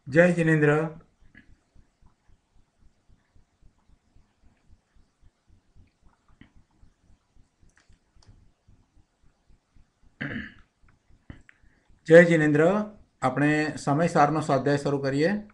જય જિનેન્દ્ર. જય જિનેન્દ્ર. આપણે સમયસારનો સ્વાધ્યાય શરૂ કરીએ.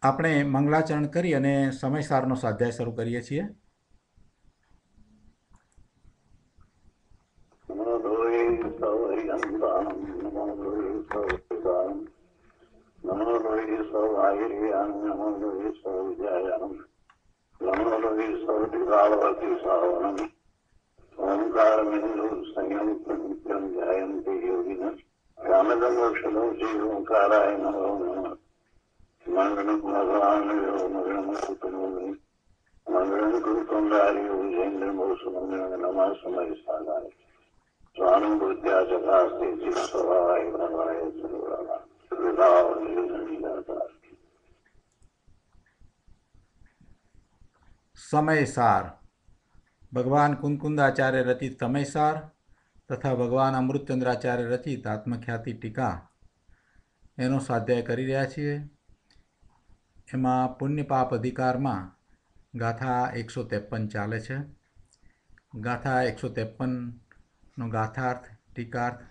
આપણે મંગલાચરણ કરી અને સમયસારનો સ્વાધ્યાય શરૂ કરીએ છીએ. સમયસાર ભગવાન કુંકુંદાચાર્ય રચિત સમયસાર તથા ભગવાન અમૃતચંદ્રાચાર્ય રચિત આત્મખ્યાતિ ટીકા એનો સ્વાધ્યાય કરી રહ્યા છીએ. એમાં પુણ્યપાપ અધિકારમાં ગાથા 153 ચાલે છે. ગાથા 153નો ગાથાર્થ ટીકાર્થ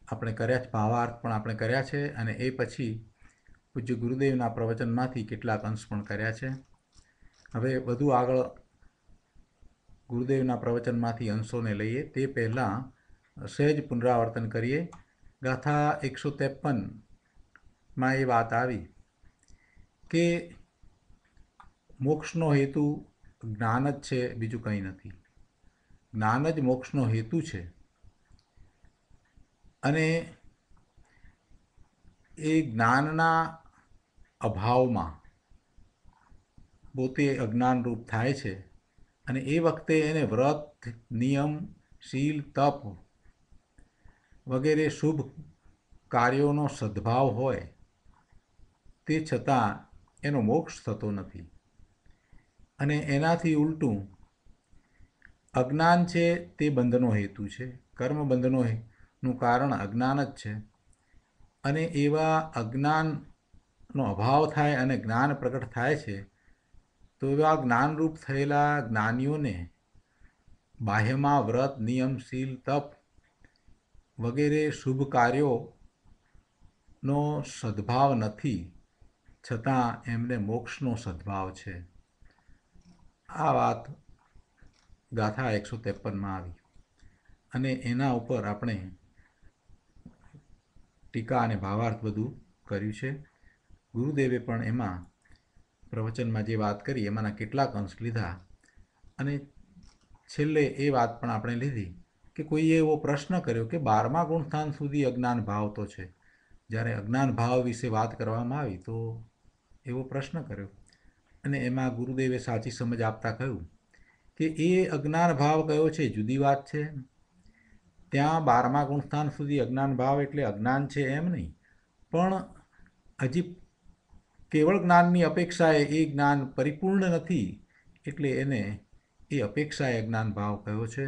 આપણે કર્યા છે, ભાવાર્થ પણ આપણે કર્યા છે, અને એ પછી પૂજ્ય ગુરુદેવના પ્રવચનમાંથી કેટલાક અંશ પણ કર્યા છે. હવે વધુ આગળ ગુરુદેવના પ્રવચનમાંથી અંશોને લઈએ તે પહેલાં સહેજ પુનરાવર્તન કરીએ. ગાથા 153માં એ વાત આવી કે મોક્ષનો હેતુ જ્ઞાન જ છે, બીજું કંઈ નથી. જ્ઞાન જ મોક્ષનો હેતુ છે. અને એ જ્ઞાનના અભાવમાં પોતે અજ્ઞાનરૂપ થાય છે, અને એ વખતે એને વ્રત, નિયમ, શીલ, તપ વગેરે શુભ કાર્યોનો સદ્ભાવ હોય તે છતાં એનો મોક્ષ થતો નથી. અને એનાથી ઉલટું અજ્ઞાન છે તે બંધનો હેતુ છે. કર્મ બંધનોનું કારણ અજ્ઞાન જ છે. અને એવા અજ્ઞાનનો અભાવ થાય અને જ્ઞાન પ્રગટ થાય છે, તો એવા જ્ઞાનરૂપ થયેલા જ્ઞાનીઓને બાહ્યમાં વ્રત, નિયમ, શીલ, તપ વગેરે શુભ કાર્યોનો સદ્ભાવ નથી, છતાં એમને મોક્ષનો સદ્ભાવ છે. આ વાત ગાથા 153માં આવી અને એના ઉપર આપણે ટીકા અને ભાવાર્થ બધું કર્યું છે. ગુરુદેવે પણ એમાં પ્રવચનમાં જે વાત કરી એમાંના કેટલાક અંશ લીધા, અને છેલ્લે એ વાત પણ આપણે લીધી કે કોઈએ એવો પ્રશ્ન કર્યો કે 12મા ગુણસ્થાન સુધી અજ્ઞાન ભાવ તો છે. જ્યારે અજ્ઞાન ભાવ વિશે વાત કરવામાં આવી તો એવો પ્રશ્ન કર્યો, અને એમાં ગુરુદેવે સાચી સમજ આપતા કહ્યું કે એ અજ્ઞાન ભાવ કયો છે જુદી વાત છે. ત્યાં 12મા ગુણસ્થાન સુધી અજ્ઞાન ભાવ એટલે અજ્ઞાન છે એમ નહીં, પણ હજી કેવળ જ્ઞાનની અપેક્ષાએ એ જ્ઞાન પરિપૂર્ણ નથી, એટલે એને એ અપેક્ષાએ અજ્ઞાન ભાવ કયો છે.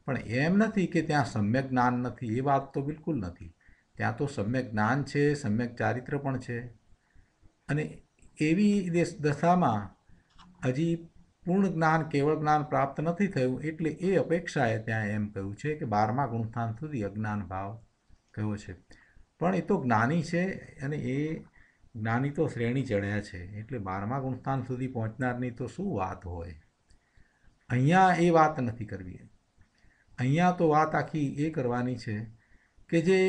પણ એમ નથી કે ત્યાં સમ્યક જ્ઞાન નથી, એ વાત તો બિલકુલ નથી. ત્યાં તો સમ્યક જ્ઞાન છે, સમ્યક ચારિત્ર પણ છે. અને એવી દશામાં હજી પૂર્ણ જ્ઞાન, કેવળ જ્ઞાન પ્રાપ્ત નથી થયું, એટલે એ અપેક્ષાએ ત્યાં એમ કહ્યું છે કે 12મા ગુણસ્થાન સુધી અજ્ઞાન ભાવ કયો છે. પણ એ તો જ્ઞાની છે, અને એ જ્ઞાની તો શ્રેણી ચડ્યા છે, એટલે 12મા ગુણસ્થાન સુધી પહોંચનારની તો શું વાત હોય. અહીંયા એ વાત નથી કરવી. અહીંયા તો વાત આખી એ કરવાની છે કે જે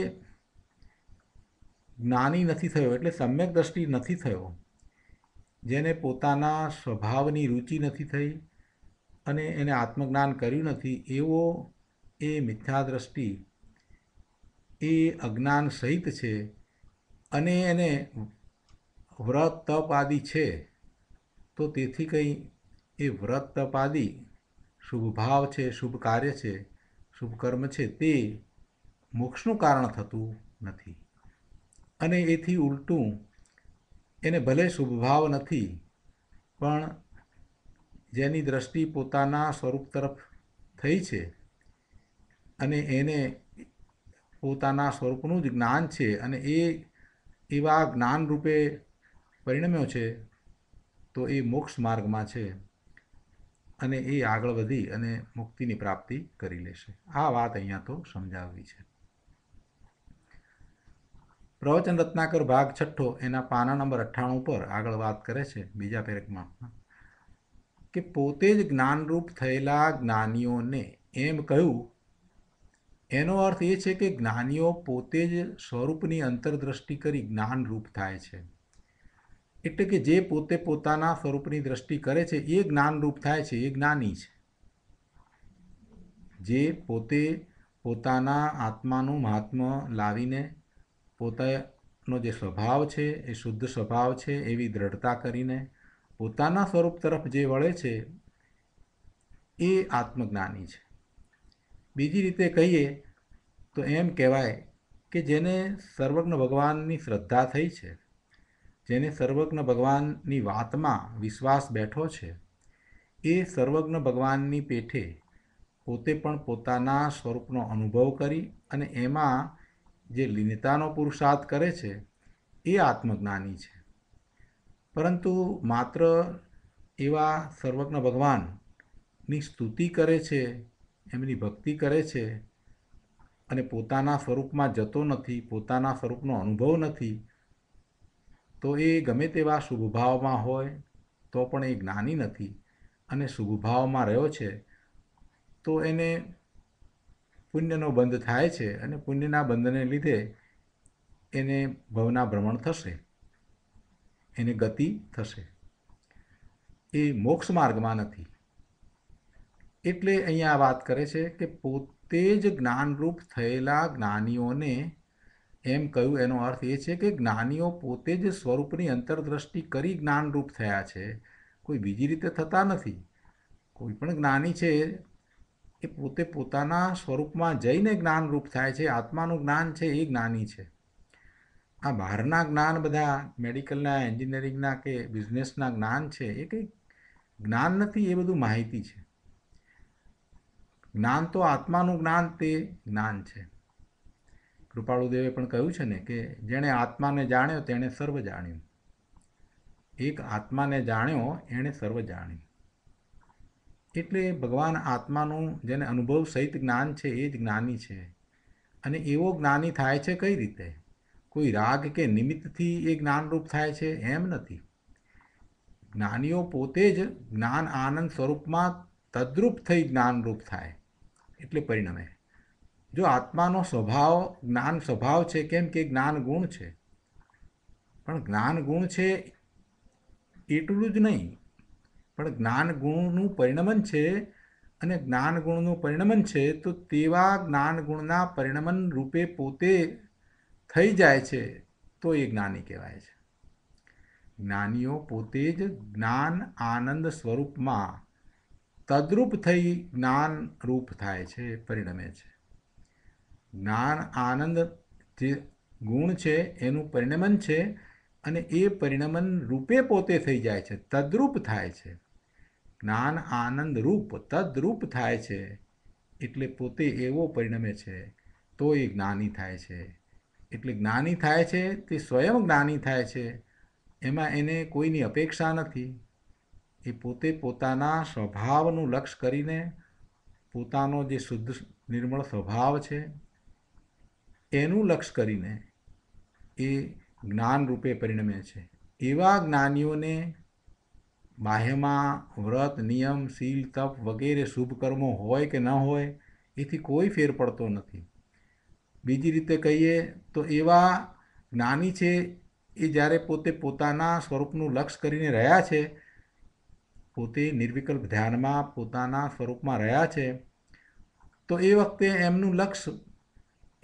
જ્ઞાની નથી થયો, એટલે સમ્યક દ્રષ્ટિ નથી થયો, જેને પોતાના સ્વભાવની રુચિ નથી થઈ અને એને આત્મજ્ઞાન કર્યું નથી, એવો એ મિથ્યા દ્રષ્ટિ એ અજ્ઞાન સહિત છે અને એને વ્રત તપ આદિ છે, તો તેથી કંઈ એ વ્રત તપ આદિ શુભ ભાવ છે, શુભ કાર્ય છે, શુભ કર્મ છે, તે મોક્ષનું કારણ થતું નથી. અને એથી ઉલટું એને ભલે શુભ ભાવ નથી, પણ જેની દ્રષ્ટિ પોતાના સ્વરૂપ તરફ થઈ છે અને એને પોતાના સ્વરૂપનું જ જ્ઞાન છે અને એ એવા જ્ઞાન રૂપે પરિણમ્યો છે, તો એ મોક્ષ માર્ગમાં છે અને એ આગળ વધી અને મુક્તિની પ્રાપ્તિ કરી લેશે. આ વાત અહીંયા તો સમજાવવી છે. પ્રવચન રત્નાકર ભાગ 6 એના પાના નંબર 98 પર આગળ વાત કરે છે બીજા પેરેકમાં કે પોતે જ જ્ઞાનરૂપ થયેલા જ્ઞાનીઓને એમ કહ્યું. એનો અર્થ એ છે કે જ્ઞાનીઓ પોતે જ સ્વરૂપની અંતરદ્રષ્ટિ કરી જ્ઞાનરૂપ થાય છે. એટલે કે જે પોતે પોતાના સ્વરૂપની દ્રષ્ટિ કરે છે એ જ્ઞાનરૂપ થાય છે, એ જ્ઞાની છે. જે પોતે પોતાના આત્માનું મહાત્મ્ય લાવીને પોતાનો જે સ્વભાવ છે એ શુદ્ધ સ્વભાવ છે એવી દ્રઢતા કરીને પોતાના સ્વરૂપ તરફ જે વળે છે એ આત્મજ્ઞાની છે. બીજી રીતે કહીએ તો એમ કહેવાય કે જેને સર્વજ્ઞ ભગવાનની શ્રદ્ધા થઈ છે, જેને સર્વજ્ઞ ભગવાનની વાતમાં વિશ્વાસ બેઠો છે, એ સર્વજ્ઞ ભગવાનની પેઠે પોતે પણ પોતાના સ્વરૂપનો અનુભવ કરી અને એમાં જે લીનતાનો પુરુષાર્થ કરે છે એ આત્મજ્ઞાની છે. પરંતુ માત્ર એવા સર્વજ્ઞ ભગવાનની સ્તુતિ કરે છે, એમની ભક્તિ કરે છે અને પોતાના સ્વરૂપમાં જતો નથી, પોતાના સ્વરૂપનો અનુભવ નથી, તો એ ગમે તેવા શુભભાવમાં હોય તો પણ એ જ્ઞાની નથી. અને શુભભાવમાં રહ્યો છે તો એને પુણ્યનો બંધ થાય છે અને પુણ્યના બંધને લીધે એને ભવના ભ્રમણ થશે, એને ગતિ થશે, એ મોક્ષ માર્ગમાં નથી. એટલે અહીંયા વાત કરે છે કે પોતે જ જ્ઞાનરૂપ થયેલા જ્ઞાનીઓને એમ કહ્યું. એનો અર્થ એ છે કે જ્ઞાનીઓ પોતે જ સ્વરૂપની અંતરદ્રષ્ટિ કરી જ્ઞાનરૂપ થયા છે, કોઈ બીજી રીતે થતા નથી. કોઈ પણ જ્ઞાની છે એ પોતે પોતાના સ્વરૂપમાં જઈને જ્ઞાનરૂપ થાય છે. આત્માનું જ્ઞાન છે એ જ્ઞાની છે. આ બહારના જ્ઞાન બધા મેડિકલના, એન્જિનિયરિંગના કે બિઝનેસના જ્ઞાન છે એ કંઈ જ્ઞાન નથી, એ બધું માહિતી છે. જ્ઞાન તો આત્માનું જ્ઞાન તે જ્ઞાન છે. કૃપાળુદેવે પણ કહ્યું છે ને કે જેણે આત્માને જાણ્યો તેણે સર્વ જાણ્યું. એક આત્માને જાણ્યો એણે સર્વ જાણ્યું. એટલે ભગવાન આત્માનું જેને અનુભવ સહિત જ્ઞાન છે એ જ જ્ઞાની છે. અને એવો જ્ઞાની થાય છે કઈ રીતે? કોઈ રાગ કે નિમિત્તથી એ જ્ઞાનરૂપ થાય છે એમ નથી. જ્ઞાનીઓ પોતે જ જ્ઞાન આનંદ સ્વરૂપમાં તદ્રૂપ થઈ જ્ઞાનરૂપ થાય એટલે પરિણમે. જો આત્માનો સ્વભાવ જ્ઞાન સ્વભાવ છે, કેમ કે જ્ઞાન ગુણ છે, પણ જ્ઞાન ગુણ છે એટલું જ નહીં, પણ જ્ઞાન ગુણનું પરિણમન છે. અને જ્ઞાન ગુણનું પરિણમન છે તો તેવા જ્ઞાન ગુણના પરિણમન રૂપે પોતે થઈ જાય છે તો એ જ્ઞાની કહેવાય છે. જ્ઞાનીઓ પોતે જ જ્ઞાન આનંદ સ્વરૂપમાં તદ્રૂપ થઈ જ્ઞાન રૂપ થાય છે, પરિણમે છે. જ્ઞાન આનંદ જે ગુણ છે એનું પરિણમન છે અને એ પરિણમન રૂપે પોતે થઈ જાય છે, તદ્રૂપ થાય છે. જ્ઞાન આનંદ રૂપ તદ્રૂપ થાય છે એટલે પોતે એવો પરિણમે છે તો એ જ્ઞાની થાય છે. એટલે જ્ઞાની થાય છે તે સ્વયં જ્ઞાની થાય છે, એમાં એને કોઈની અપેક્ષા નથી. એ પોતે પોતાના સ્વભાવનું લક્ષ્ય કરીને પોતાનો જે શુદ્ધ નિર્મળ સ્વભાવ છે એનું લક્ષ્ય કરીને એ જ્ઞાન રૂપે પરિણમે છે. એવા જ્ઞાનીઓને બાહ્યમાં વ્રત, નિયમ, શીલ, તપ વગેરે શુભ કર્મો હોય કે ન હોય એથી કોઈ ફેર પડતો નથી. બીજી રીતે કહીએ તો એવા જ્ઞાની છે એ જ્યારે પોતે પોતાના સ્વરૂપનું લક્ષ્ય કરીને રહ્યા છે, પોતે નિર્વિકલ્પ ધ્યાનમાં પોતાના સ્વરૂપમાં રહ્યા છે, તો એ વખતે એમનું લક્ષ્ય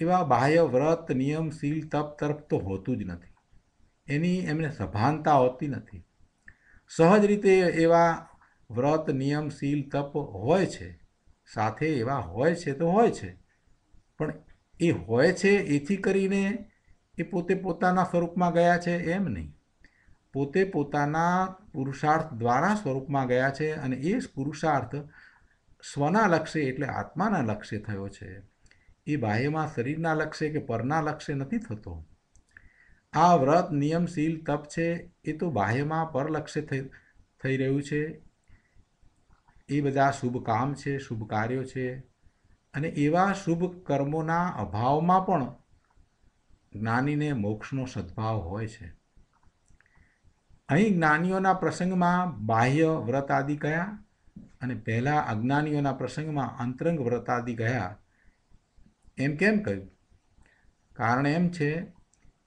એવા બાહ્ય વ્રત નિયમ શીલ તપ તરફ તો હોતું જ નથી. એની એમને સભાનતા હોતી નથી. સહજ રીતે એવા વ્રત નિયમ શીલ તપ હોય છે, સાથે એવા હોય છે તો હોય છે, પણ એ હોય છે એથી કરીને એ પોતે પોતાના સ્વરૂપમાં ગયા છે એમ નહીં. પોતે પોતાના પુરુષાર્થ દ્વારા સ્વરૂપમાં ગયા છે અને એ પુરુષાર્થ સ્વના લક્ષ્ય એટલે આત્માના લક્ષ્ય થયો છે. એ બાહ્યમાં શરીરના લક્ષ્ય કે પરના લક્ષ્ય નથી થતો. આ વ્રત નિયમ શીલ તપ છે એ તો બાહ્યમાં પર લક્ષ્ય થઈ રહ્યું છે. એ બધા શુભ કામ છે, શુભ કાર્યો છે, અને એવા શુભ કર્મોના અભાવમાં પણ જ્ઞાનીને મોક્ષનો સદ્ભાવ હોય છે. અહીં જ્ઞાનીઓના પ્રસંગમાં બાહ્ય વ્રત આદિ કયા અને પહેલાં અજ્ઞાનીઓના પ્રસંગમાં અંતરંગ વ્રત આદિ કયા. એમ કેમ કહ્યું? કારણ એમ છે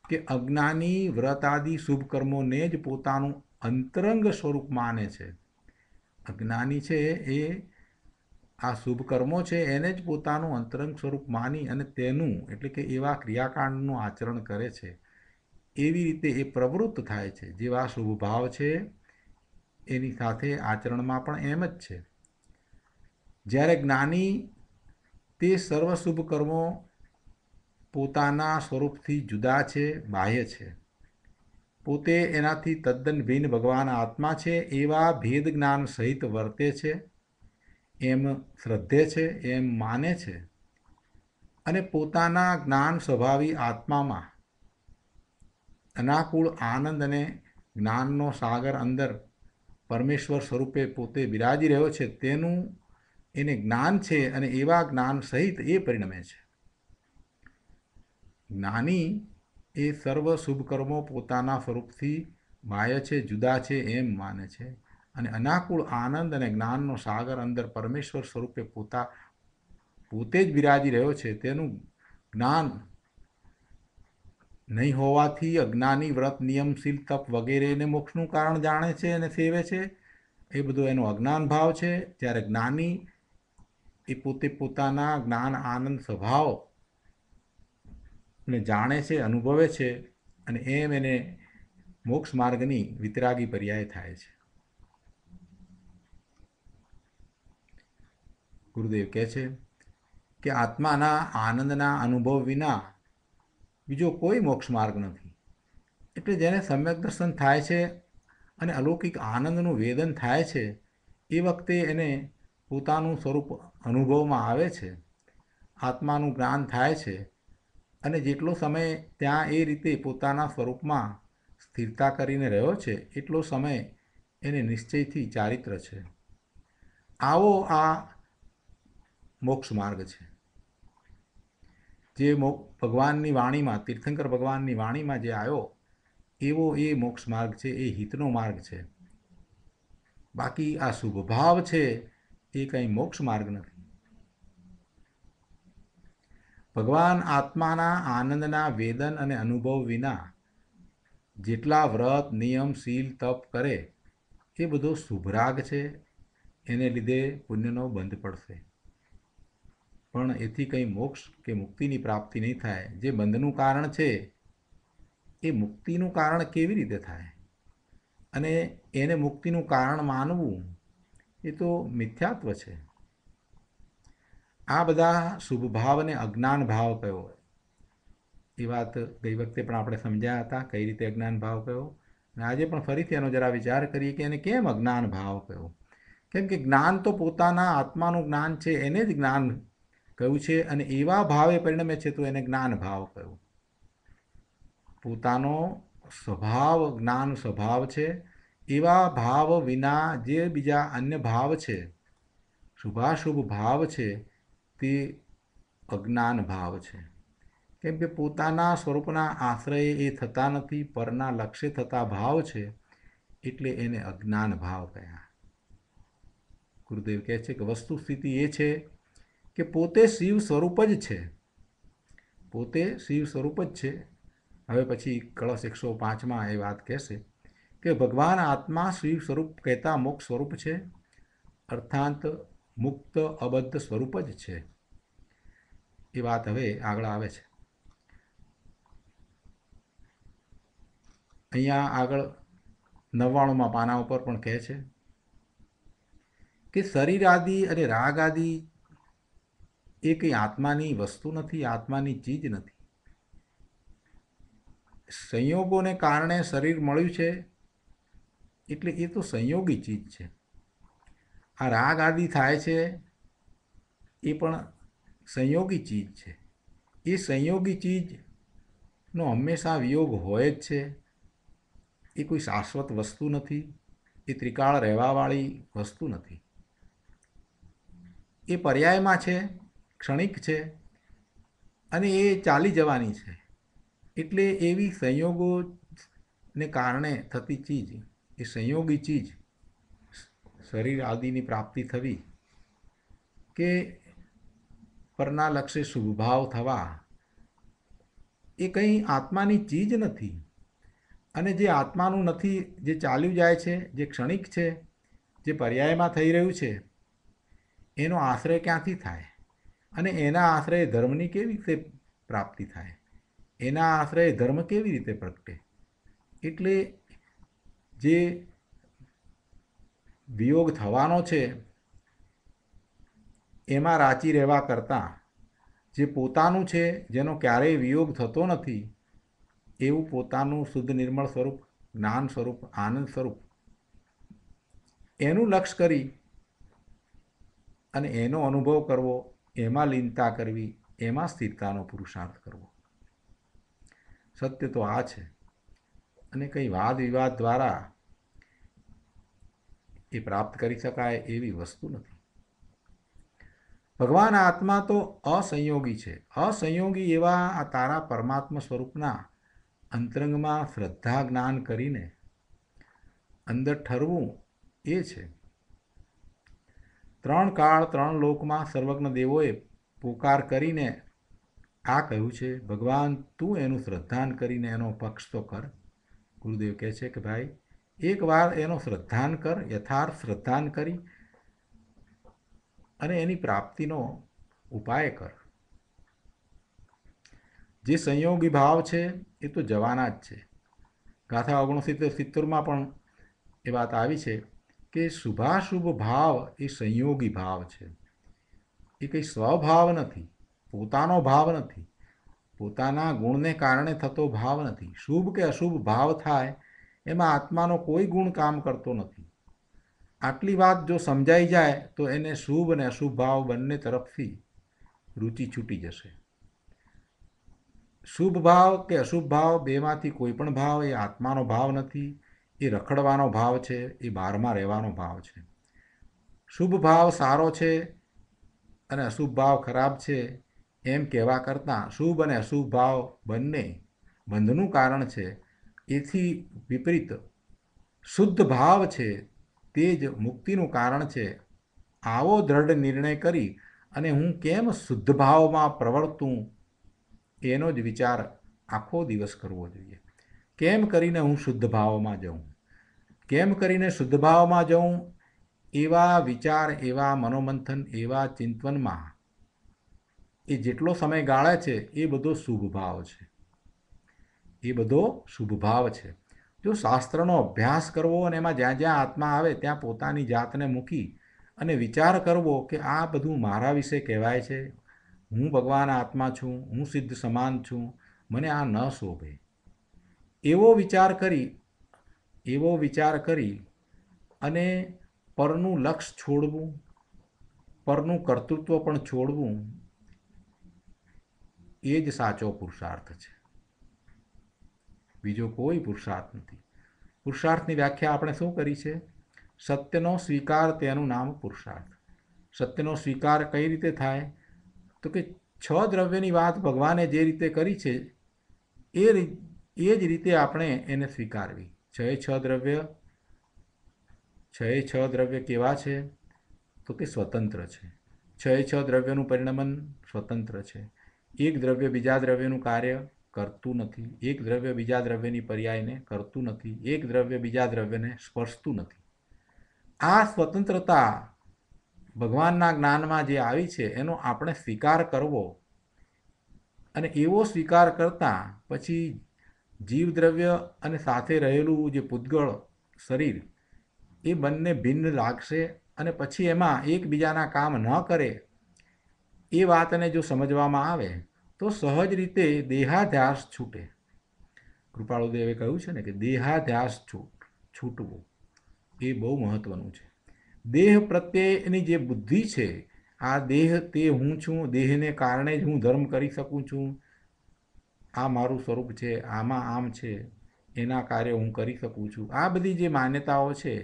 કે અજ્ઞાની વ્રત આદિ શુભ કર્મોને જ પોતાનું અંતરંગ સ્વરૂપ માને છે. અજ્ઞાની છે એ આ શુભ કર્મો છે એને જ પોતાનું અંતરંગ સ્વરૂપ માની અને તેનું એટલે કે એવા ક્રિયાકાંડનું આચરણ કરે છે. એવી રીતે એ પ્રવૃત્ત થાય છે. જેવા શુભ ભાવ છે એની સાથે આચરણમાં પણ એમ જ છે. જ્યારે જ્ઞાની તે સર્વ શુભ કર્મો પોતાના સ્વરૂપથી જુદા છે, બાહ્ય છે, પોતે એનાથી તદ્દન ભિન્ન ભગવાન આત્મા છે એવા ભેદ જ્ઞાન સહિત વર્તે છે, એમ શ્રદ્ધે છે, એમ માને છે, અને પોતાના જ્ઞાન સ્વભાવી આત્મામાં અનાકૂળ આનંદ અને જ્ઞાનનો સાગર અંદર પરમેશ્વર સ્વરૂપે પોતે બિરાજી રહ્યો છે તેનું એને જ્ઞાન છે અને એવા જ્ઞાન સહિત એ પરિણમે છે. જ્ઞાની એ સર્વ શુભ કર્મો પોતાના સ્વરૂપથી બાહ્ય છે, જુદા છે એમ માને છે, અને અનાકૂળ આનંદ અને જ્ઞાનનો સાગર અંદર પરમેશ્વર સ્વરૂપે પોતે જ બિરાજી રહ્યો છે તેનું જ્ઞાન નહીં હોવાથી અજ્ઞાની વ્રત નિયમ શીલ તપ વગેરેને મોક્ષનું કારણ જાણે છે અને સેવે છે. એ બધો એનો અજ્ઞાન ભાવ છે. જ્યારે જ્ઞાની એ પોતે પોતાના જ્ઞાન આનંદ સ્વભાવ ને જાણે છે, અનુભવે છે, અને એમ એને મોક્ષ માર્ગની વિતરાગી પર્યાય થાય છે. ગુરુદેવ કહે છે કે આત્માના આનંદના અનુભવ વિના બીજો કોઈ મોક્ષ માર્ગ નથી. એટલે જેને સમ્યક દર્શન થાય છે અને અલૌકિક આનંદનું વેદન થાય છે એ વખતે એને પોતાનું સ્વરૂપ અનુભવમાં આવે છે, આત્માનું જ્ઞાન થાય છે, અને જેટલો સમય ત્યાં એ રીતે પોતાના સ્વરૂપમાં સ્થિરતા કરીને રહ્યો છે એટલો સમય એને નિશ્ચયથી ચારિત્ર છે. આવો આ મોક્ષ માર્ગ છે. જે ભગવાનની વાણીમાં, તીર્થંકર ભગવાનની વાણીમાં જે આવ્યો એવો એ મોક્ષ માર્ગ છે, એ હિતનો માર્ગ છે. બાકી આ શુભ ભાવ છે એ કંઈ મોક્ષ માર્ગ નથી. ભગવાન આત્માના આનંદના વેદન અને અનુભવ વિના જેટલા વ્રત નિયમ શીલ તપ કરે એ બધો શુભરાગ છે. એને લીધે પુણ્યનો બંધ પડશે, પણ એથી કંઈ મોક્ષ કે મુક્તિની પ્રાપ્તિ નહીં થાય. જે બંધનું કારણ છે એ મુક્તિનું કારણ કેવી રીતે થાય? અને એને મુક્તિનું કારણ માનવું એ તો મિથ્યાત્વ છે. આ બધા શુભ ભાવને અજ્ઞાન ભાવ કયો. એ વાત ગઈ વખતે પણ આપણે સમજ્યા હતા કઈ રીતે અજ્ઞાન ભાવ કયો, અને આજે પણ ફરીથી એનો જરા વિચાર કરીએ કે એને કેમ અજ્ઞાન ભાવ કયો. કેમ કે જ્ઞાન તો પોતાના આત્માનું જ્ઞાન છે એને જ જ્ઞાન કહ્યું છે, અને એવા ભાવે પરિણમે છે તો એને જ્ઞાન ભાવ કહ્યું. પોતાનો સ્વભાવ જ્ઞાન સ્વભાવ છે, એવા ભાવ વિના જે બીજા અન્ય ભાવ છે, શુભાશુભ ભાવ છે, તે અજ્ઞાન ભાવ છે. કેમ કે પોતાના સ્વરૂપના આશ્રય એ થતા નથી, પરના લક્ષ્ય થતા ભાવ છે, એટલે એને અજ્ઞાન ભાવ કહ્યા. ગુરુદેવ કહે છે કે વસ્તુ સ્થિતિ એ છે કે પોતે શિવ સ્વરૂપ જ છે, પોતે શિવ સ્વરૂપ જ છે. હવે પછી કળશ 105માં એ વાત કહેશે કે ભગવાન આત્મા શિવ સ્વરૂપ કહેતા મોક્ષ સ્વરૂપ છે, અર્થાત મુક્ત અબદ્ધ સ્વરૂપ જ છે. એ વાત હવે આગળ આવે છે. અહીંયા આગળ 99માં પાના ઉપર પણ કહે છે કે શરીર આદિ અને રાગ આદિ એ કંઈ આત્માની વસ્તુ નથી, આત્માની ચીજ નથી. સંયોગોને કારણે શરીર મળ્યું છે એટલે એ તો સંયોગી ચીજ છે. આ રાગ આદિ થાય છે એ પણ સંયોગી ચીજ છે. એ સંયોગી ચીજનો હંમેશા વિયોગ હોય જ છે. એ કોઈ શાશ્વત વસ્તુ નથી, એ ત્રિકાળ રહેવાવાળી વસ્તુ નથી. એ પર્યાયમાં છે, ક્ષણિક છે અને એ ચાલી જવાની છે. એટલે એવી સંયોગોને કારણે થતી ચીજ, એ સંયોગી ચીજ, શરીર આદિની પ્રાપ્તિ થવી કે પરના લક્ષ્ય શુભભાવ થવા, એ કંઈ આત્માની ચીજ નથી. અને જે આત્માનું નથી, જે ચાલ્યું જાય છે, જે ક્ષણિક છે, જે પર્યાયમાં થઈ રહ્યું છે, એનો આશ્રય ક્યાંથી થાય? અને એના આશ્રય ધર્મની કેવી રીતે પ્રાપ્તિ થાય? એના આશ્રય ધર્મ કેવી રીતે પ્રગટે? એટલે જે વિયોગ થવાનો છે એમાં રાચી રહેવા કરતાં જે પોતાનું છે, જેનો ક્યારેય વિયોગ થતો નથી, એવું પોતાનું શુદ્ધ નિર્મળ સ્વરૂપ, જ્ઞાન સ્વરૂપ, આનંદ સ્વરૂપ, એનું લક્ષ્ય કરી અને એનો અનુભવ કરવો, એમાં લીનતા કરવી, એમાં સ્થિરતાનો પુરુષાર્થ કરવો. સત્ય તો આ છે અને કંઈ વાદ વિવાદ દ્વારા એ પ્રાપ્ત કરી શકાય એવી વસ્તુ નથી. ભગવાન આત્મા તો અસંયોગી છે. અસંયોગી એવા આ તારા પરમાત્મા સ્વરૂપના અંતરંગમાં શ્રદ્ધા જ્ઞાન કરીને અંદર ઠરવું એ છે. 3 કાળ 3 લોકમાં સર્વજ્ઞ દેવોએ પોકાર કરીને આ કહ્યું છે, ભગવાન તું એનું શ્રદ્ધાન કરીને એનો પક્ષ તો કર. ગુરુદેવ કહે છે કે ભાઈ એકવાર એનો શ્રદ્ધાન કર, યથાર્થ શ્રદ્ધાન કરી અને એની પ્રાપ્તિનો ઉપાય કર. જે સંયોગી ભાવ છે એ તો જવાના જ છે. ગાથા 69-70માં પણ એ વાત આવી છે કે શુભાશુભ ભાવ એ સંયોગી ભાવ છે. એ કંઈ સ્વભાવ નથી, પોતાનો ભાવ નથી, પોતાના ગુણને કારણે થતો ભાવ નથી. શુભ કે અશુભ ભાવ થાય એમાં આત્માનો કોઈ ગુણ કામ કરતો નથી. આટલી વાત જો સમજાઈ જાય તો એને શુભ અને અશુભ ભાવ બંને તરફથી રુચિ છૂટી જશે. શુભ ભાવ કે અશુભ ભાવ બેમાંથી કોઈ પણ ભાવ એ આત્માનો ભાવ નથી. એ રખડવાનો ભાવ છે, એ બહારમાં રહેવાનો ભાવ છે. શુભ ભાવ સારો છે અને અશુભ ભાવ ખરાબ છે એમ કહેવા કરતાં શુભ અને અશુભ ભાવ બંને બંધનું કારણ છે. એથી વિપરીત શુદ્ધ ભાવ છે તે જ મુક્તિનું કારણ છે. આવો દ્રઢ નિર્ણય કરી અને હું કેમ શુદ્ધ ભાવમાં પ્રવર્તું એનો જ વિચાર આખો દિવસ કરવો જોઈએ. કેમ કરીને હું શુદ્ધ ભાવમાં જાઉં, કેમ કરીને શુદ્ધ ભાવમાં જાઉં, એવા વિચાર, એવા મનોમંથન, એવા ચિંતનમાં એ જેટલો સમય ગાળે છે એ બધો શુભ ભાવ છે. એ બધો શુભ ભાવ છે. જો શાસ્ત્રનો અભ્યાસ કરવો અને એમાં જ્યાં જ્યાં આત્મા આવે ત્યાં પોતાની જાતને મૂકી અને વિચાર કરવો કે આ બધું મારા વિશે કહેવાય છે, હું ભગવાન આત્મા છું, હું સિદ્ધ સમાન છું, મને આ ન શોભે, એવો વિચાર કરી અને પરનું લક્ષ્ય છોડવું, પરનું કર્તૃત્વ પણ છોડવું, એ જ સાચો પુરુષાર્થ છે. બીજો કોઈ પુરુષાર્થ નથી. પુરુષાર્થની વ્યાખ્યા આપણે શું કરી છે? સત્યનો સ્વીકાર, તેનું નામ પુરુષાર્થ. સત્યનો સ્વીકાર કઈ રીતે થાય? તો કે 6 દ્રવ્યની વાત ભગવાને જે રીતે કરી છે એ જ રીતે આપણે એને સ્વીકારવી. 6 દ્રવ્ય કેવા છે? તો કે સ્વતંત્ર છે. 6 દ્રવ્યનું પરિણમન સ્વતંત્ર છે. એક દ્રવ્ય બીજા દ્રવ્યનું કાર્ય કરતું નથી. એક દ્રવ્ય બીજા દ્રવ્યની પર્યાયને કરતું નથી. એક દ્રવ્ય બીજા દ્રવ્યને સ્પર્શતું નથી. આ સ્વતંત્રતા ભગવાનના જ્ઞાનમાં જે આવી છે એનો આપણે સ્વીકાર કરવો અને એવો સ્વીકાર કરતાં પછી જીવદ્રવ્ય અને સાથે રહેલું જે પૂતગળ શરીર એ બંને ભિન્ન લાગશે અને પછી એમાં એકબીજાના કામ ન કરે એ વાતને જો સમજવામાં આવે તો સહજ રીતે દેહાધ્યાસ છૂટે. કૃપાળુદેવે કહ્યું છે ને કે દેહાધ્યાસ છૂટવો એ બહુ મહત્વનું છે. દેહ પ્રત્યેની જે બુદ્ધિ છે, આ દેહ તે હું છું, દેહને કારણે જ હું ધર્મ કરી શકું છું, આ મારું સ્વરૂપ છે, આમાં આમ છે, એના કાર્ય હું કરી શકું છું, આ બધી જે માન્યતાઓ છે